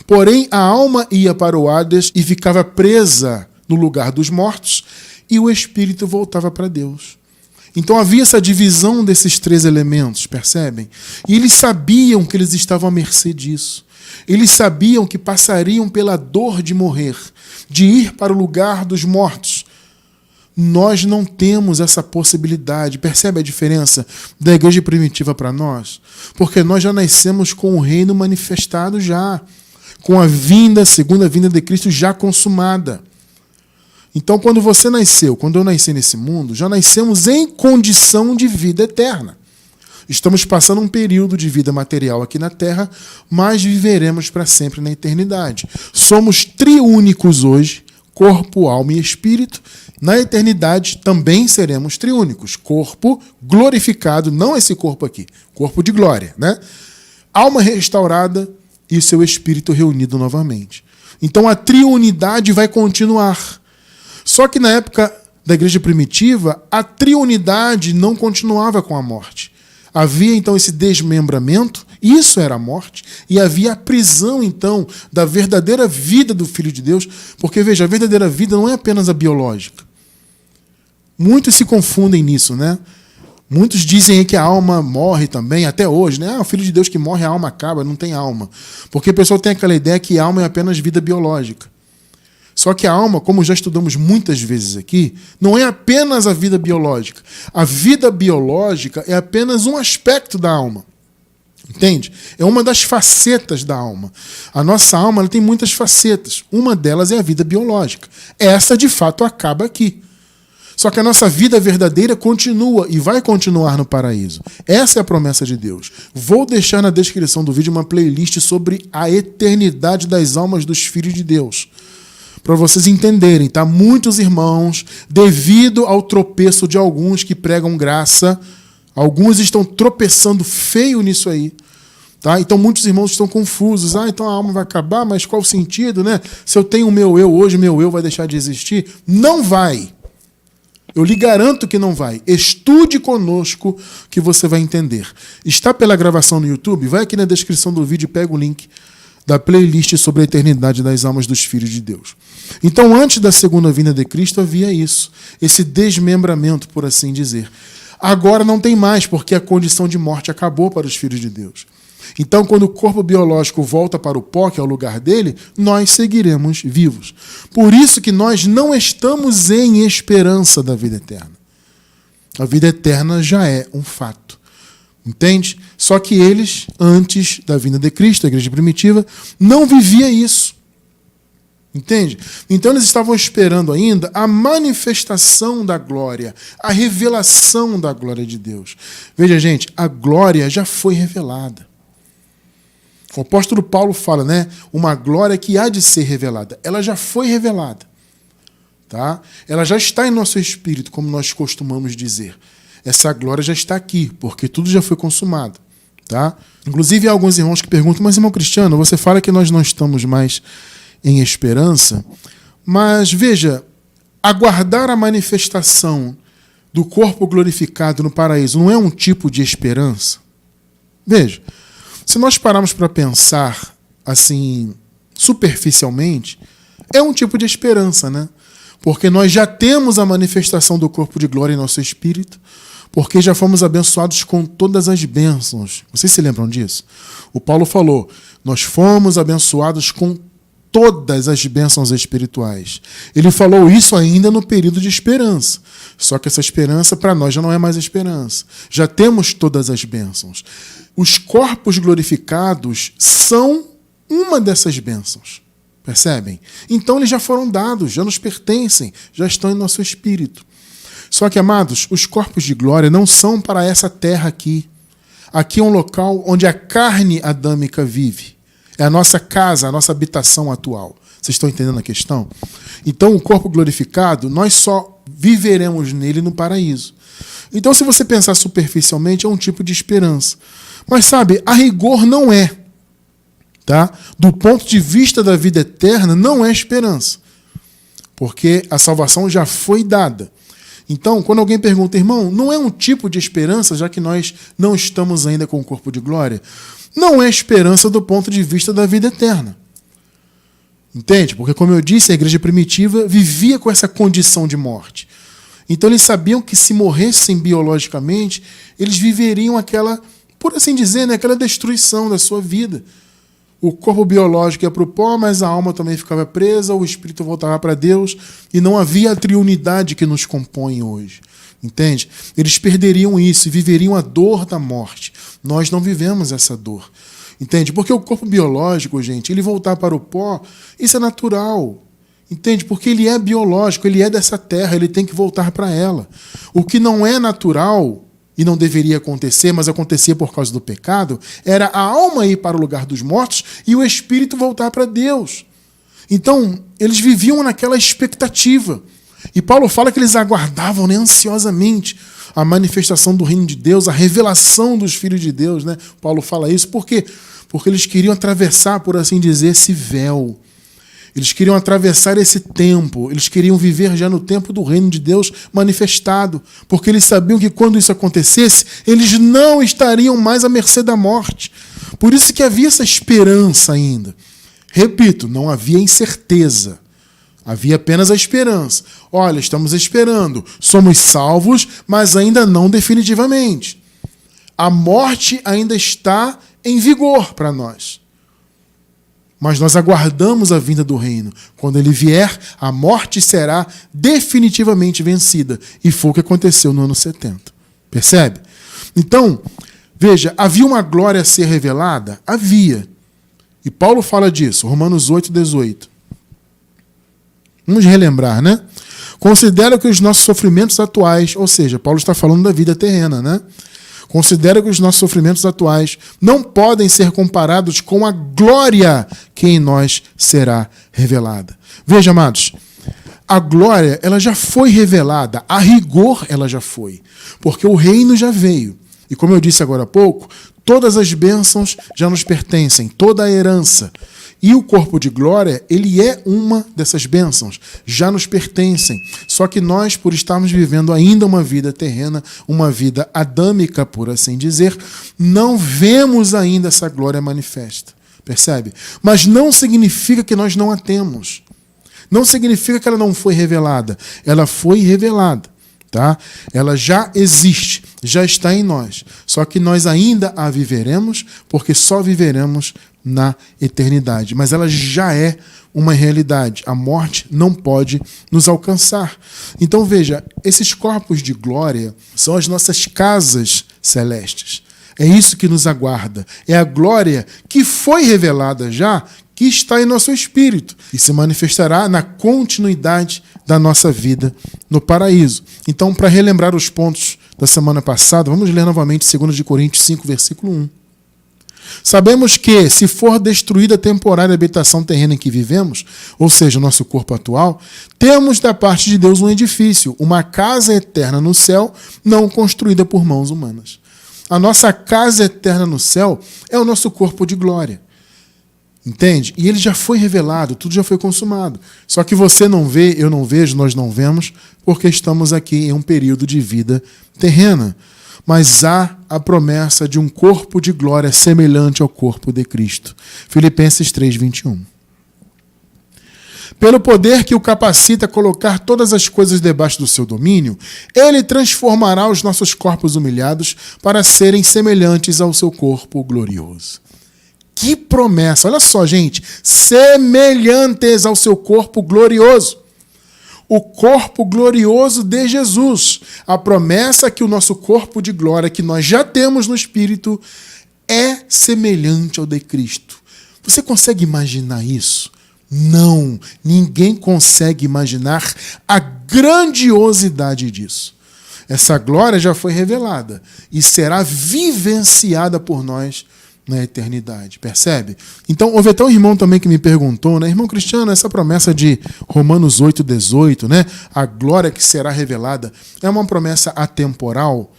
[SPEAKER 1] porém a alma ia para o Hades e ficava presa no lugar dos mortos, e o espírito voltava para Deus. Então havia essa divisão desses 3 elementos, percebem? E eles sabiam que eles estavam à mercê disso. Eles sabiam que passariam pela dor de morrer, de ir para o lugar dos mortos. Nós não temos essa possibilidade. Percebe a diferença da igreja primitiva para nós? Porque nós já nascemos com o reino manifestado já, com a vinda, segunda vinda de Cristo já consumada. Então, quando você nasceu, quando eu nasci nesse mundo, já nascemos em condição de vida eterna. Estamos passando um período de vida material aqui na Terra, mas viveremos para sempre na eternidade. Somos triúnicos hoje, corpo, alma e espírito. Na eternidade também seremos triúnicos. Corpo glorificado, não esse corpo aqui, corpo de glória, né? Alma restaurada e seu espírito reunido novamente. Então a triunidade vai continuar. Só que na época da igreja primitiva, a triunidade não continuava com a morte. Havia então esse desmembramento, isso era a morte, e havia a prisão então da verdadeira vida do Filho de Deus, porque veja, a verdadeira vida não é apenas a biológica. Muitos se confundem nisso, né? Muitos dizem aí que a alma morre também, até hoje, né? O Filho de Deus que morre, a alma acaba, não tem alma. Porque o pessoal tem aquela ideia que a alma é apenas vida biológica. Só que a alma, como já estudamos muitas vezes aqui, não é apenas a vida biológica. A vida biológica é apenas um aspecto da alma. Entende? É uma das facetas da alma. A nossa alma ela tem muitas facetas. Uma delas é a vida biológica. Essa, de fato, acaba aqui. Só que a nossa vida verdadeira continua e vai continuar no paraíso. Essa é a promessa de Deus. Vou deixar na descrição do vídeo uma playlist sobre a eternidade das almas dos filhos de Deus. Para vocês entenderem, tá? Muitos irmãos, devido ao tropeço de alguns que pregam graça, alguns estão tropeçando feio nisso aí. Tá? Então muitos irmãos estão confusos. Então a alma vai acabar, mas qual o sentido, né? Se eu tenho o meu eu hoje, meu eu vai deixar de existir? Não vai. Eu lhe garanto que não vai. Estude conosco que você vai entender. Está pela gravação no YouTube? Vai aqui na descrição do vídeo e pega o link da playlist sobre a eternidade das almas dos filhos de Deus. Então, antes da segunda vinda de Cristo, havia isso. Esse desmembramento, por assim dizer. Agora não tem mais, porque a condição de morte acabou para os filhos de Deus. Então, quando o corpo biológico volta para o pó, que é o lugar dele, nós seguiremos vivos. Por isso que nós não estamos em esperança da vida eterna. A vida eterna já é um fato. Entende? Só que eles, antes da vinda de Cristo, a igreja primitiva, não vivia isso. Entende? Então eles estavam esperando ainda a manifestação da glória, a revelação da glória de Deus. Veja, gente, a glória já foi revelada. O apóstolo Paulo fala, né? Uma glória que há de ser revelada. Ela já foi revelada. Tá? Ela já está em nosso espírito, como nós costumamos dizer. Essa glória já está aqui, porque tudo já foi consumado. Tá? Inclusive, há alguns irmãos que perguntam, mas irmão Cristiano, você fala que nós não estamos mais em esperança, mas veja, aguardar a manifestação do corpo glorificado no paraíso não é um tipo de esperança? Veja, se nós pararmos para pensar assim, superficialmente, é um tipo de esperança, né? Porque nós já temos a manifestação do corpo de glória em nosso espírito, porque já fomos abençoados com todas as bênçãos. Vocês se lembram disso? O Paulo falou, nós fomos abençoados com todas as bênçãos espirituais. Ele falou isso ainda no período de esperança. Só que essa esperança para nós já não é mais esperança. Já temos todas as bênçãos. Os corpos glorificados são uma dessas bênçãos. Percebem? Então eles já foram dados, já nos pertencem, já estão em nosso espírito. Só que, amados, os corpos de glória não são para essa terra aqui. Aqui é um local onde a carne adâmica vive. É a nossa casa, a nossa habitação atual. Vocês estão entendendo a questão? Então, o corpo glorificado, nós só viveremos nele no paraíso. Então, se você pensar superficialmente, é um tipo de esperança. Mas, sabe, a rigor não é. Tá? Do ponto de vista da vida eterna, não é esperança. Porque a salvação já foi dada. Então, quando alguém pergunta, irmão, não é um tipo de esperança, já que nós não estamos ainda com o corpo de glória? Não é esperança do ponto de vista da vida eterna. Entende? Porque, como eu disse, a igreja primitiva vivia com essa condição de morte. Então, eles sabiam que se morressem biologicamente, eles viveriam aquela, por assim dizer, né, aquela destruição da sua vida. O corpo biológico ia para o pó, mas a alma também ficava presa, o espírito voltava para Deus e não havia a triunidade que nos compõe hoje. Entende? Eles perderiam isso e viveriam a dor da morte. Nós não vivemos essa dor. Entende? Porque o corpo biológico, gente, ele voltar para o pó, isso é natural. Entende? Porque ele é biológico, ele é dessa terra, ele tem que voltar para ela. O que não é natural e não deveria acontecer, mas acontecia por causa do pecado, era a alma ir para o lugar dos mortos e o espírito voltar para Deus. Então, eles viviam naquela expectativa. E Paulo fala que eles aguardavam, né, ansiosamente a manifestação do reino de Deus, a revelação dos filhos de Deus. Né? Paulo fala isso por quê? Porque eles queriam atravessar, por assim dizer, esse véu. Eles queriam atravessar esse tempo, eles queriam viver já no tempo do reino de Deus manifestado, porque eles sabiam que quando isso acontecesse, eles não estariam mais à mercê da morte. Por isso que havia essa esperança ainda. Repito, não havia incerteza, havia apenas a esperança. Olha, estamos esperando, somos salvos, mas ainda não definitivamente. A morte ainda está em vigor para nós. mas nós aguardamos a vinda do reino. Quando ele vier, a morte será definitivamente vencida. E foi o que aconteceu no ano 70. Percebe? Então, veja, havia uma glória a ser revelada? Havia. E Paulo fala disso, Romanos 8:18. Vamos relembrar, né? Considera que os nossos sofrimentos atuais, ou seja, Paulo está falando da vida terrena, né? Considera que os nossos sofrimentos atuais não podem ser comparados com a glória que em nós será revelada. Veja, amados, a glória ela já foi revelada, a rigor ela já foi, porque o reino já veio. E como eu disse agora há pouco, todas as bênçãos já nos pertencem, toda a herança. E o corpo de glória, ele é uma dessas bênçãos, já nos pertencem. Só que nós, por estarmos vivendo ainda uma vida terrena, uma vida adâmica, por assim dizer, não vemos ainda essa glória manifesta. Percebe? Mas não significa que nós não a temos. Não significa que ela não foi revelada. Ela foi revelada. Tá? Ela já existe, já está em nós. Só que nós ainda a viveremos, porque só viveremos na eternidade. Mas ela já é uma realidade. A morte não pode nos alcançar. Então veja, esses corpos de glória são as nossas casas celestes. É isso que nos aguarda. É a glória que foi revelada já, que está em nosso espírito e se manifestará na continuidade da nossa vida no paraíso. Então, para relembrar os pontos da semana passada, vamos ler novamente 2 Coríntios 5, versículo 1. Sabemos que, se for destruída a temporária habitação terrena em que vivemos, ou seja, o nosso corpo atual, temos da parte de Deus um edifício, uma casa eterna no céu, não construída por mãos humanas. A nossa casa eterna no céu é o nosso corpo de glória. Entende? E ele já foi revelado, tudo já foi consumado. Só que você não vê, eu não vejo, nós não vemos, porque estamos aqui em um período de vida terrena. Mas há a promessa de um corpo de glória semelhante ao corpo de Cristo. Filipenses 3:21. Pelo poder que o capacita a colocar todas as coisas debaixo do seu domínio, ele transformará os nossos corpos humilhados para serem semelhantes ao seu corpo glorioso. Que promessa! Olha só, gente. Semelhantes ao seu corpo glorioso. O corpo glorioso de Jesus. A promessa que o nosso corpo de glória, que nós já temos no Espírito, é semelhante ao de Cristo. Você consegue imaginar isso? Não. Ninguém consegue imaginar a grandiosidade disso. Essa glória já foi revelada e será vivenciada por nós na eternidade, percebe? Então, houve até um irmão também que me perguntou, né? Irmão Cristiano, essa promessa de Romanos 8:18, né? A glória que será revelada, é uma promessa atemporal?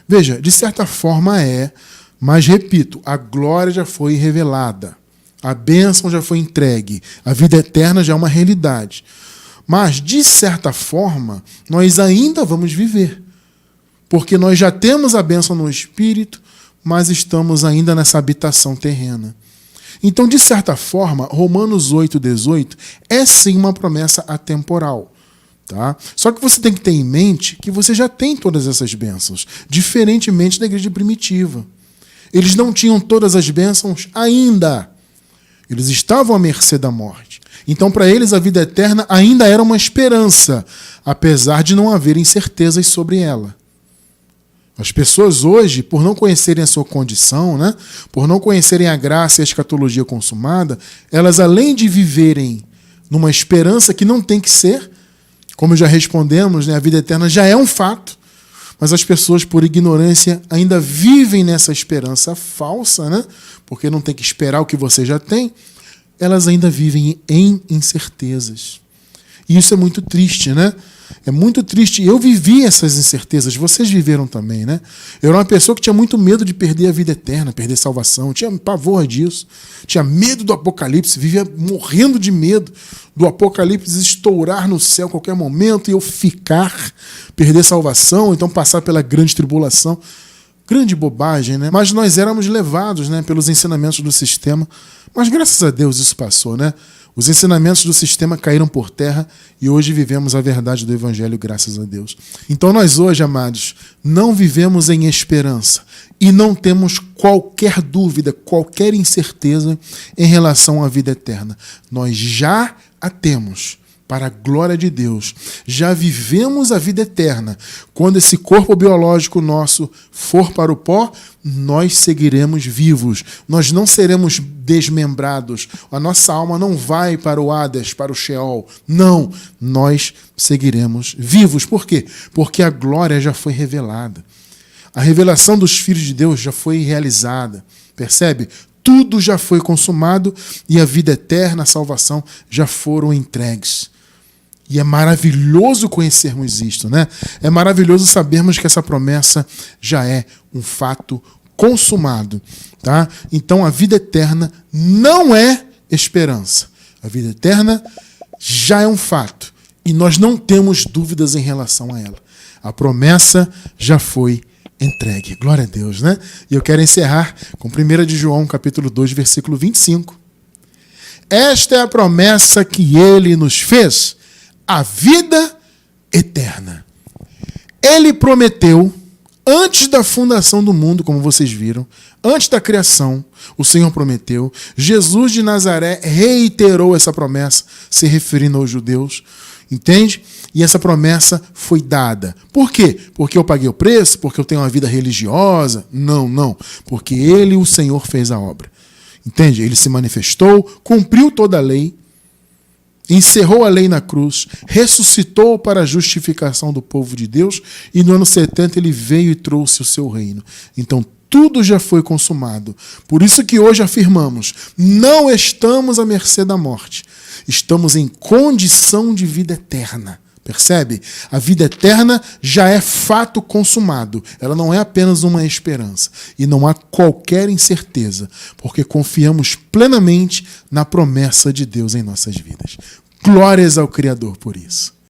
[SPEAKER 1] Veja, de certa forma é, mas repito, a glória já foi revelada, a bênção já foi entregue, a vida eterna já é uma realidade. Mas, de certa forma, nós ainda vamos viver, porque nós já temos a bênção no Espírito, mas estamos ainda nessa habitação terrena. Então, de certa forma, Romanos 8:18 é sim uma promessa atemporal. Tá? Só que você tem que ter em mente que você já tem todas essas bênçãos, diferentemente da igreja primitiva. Eles não tinham todas as bênçãos ainda. Eles estavam à mercê da morte. Então, para eles, a vida eterna ainda era uma esperança, apesar de não haverem certezas sobre ela. As pessoas hoje, por não conhecerem a sua condição, né, por não conhecerem a graça e a escatologia consumada, elas, além de viverem numa esperança que não tem que ser, como já respondemos, né, a vida eterna já é um fato, mas as pessoas, por ignorância, ainda vivem nessa esperança falsa, né, porque não tem que esperar o que você já tem, elas ainda vivem em incertezas. E isso é muito triste, né? É muito triste. Eu vivi essas incertezas, vocês viveram também, né? Eu era uma pessoa que tinha muito medo de perder a vida eterna, perder a salvação, tinha pavor disso, tinha medo do apocalipse, vivia morrendo de medo do apocalipse estourar no céu a qualquer momento e eu perder a salvação, então passar pela grande tribulação. Grande bobagem, né? Mas nós éramos levados, né, pelos ensinamentos do sistema, mas graças a Deus isso passou, né? Os ensinamentos do sistema caíram por terra e hoje vivemos a verdade do Evangelho, graças a Deus. Então nós hoje, amados, não vivemos em esperança. e não temos qualquer dúvida, qualquer incerteza em relação à vida eterna. Nós já a temos. Para a glória de Deus. Já vivemos a vida eterna. Quando esse corpo biológico nosso for para o pó, nós seguiremos vivos. Nós não seremos desmembrados. A nossa alma não vai para o Hades, para o Sheol. Não, nós seguiremos vivos. Por quê? Porque a glória já foi revelada. A revelação dos filhos de Deus já foi realizada. Percebe? Tudo já foi consumado e a vida eterna, a salvação já foram entregues. E é maravilhoso conhecermos isto, né? É maravilhoso sabermos que essa promessa já é um fato consumado, tá? Então a vida eterna não é esperança. A vida eterna já é um fato e nós não temos dúvidas em relação a ela. A promessa já foi entregue. Glória a Deus, né? E eu quero encerrar com 1 de João, capítulo 2, versículo 25. Esta é a promessa que ele nos fez, a vida eterna. Ele prometeu, antes da fundação do mundo, como vocês viram, antes da criação, o Senhor prometeu. Jesus de Nazaré reiterou essa promessa, se referindo aos judeus. Entende? E essa promessa foi dada. Por quê? Porque eu paguei o preço? Porque eu tenho uma vida religiosa? Não, não. Porque ele, o Senhor, fez a obra. Entende? Ele se manifestou, cumpriu toda a lei, encerrou a lei na cruz, ressuscitou para a justificação do povo de Deus e no ano 70 ele veio e trouxe o seu reino. Então tudo já foi consumado. Por isso que hoje afirmamos, não estamos à mercê da morte. Estamos em condição de vida eterna. Percebe? A vida eterna já é fato consumado. Ela não é apenas uma esperança. E não há qualquer incerteza, porque confiamos plenamente na promessa de Deus em nossas vidas. Glórias ao Criador por isso.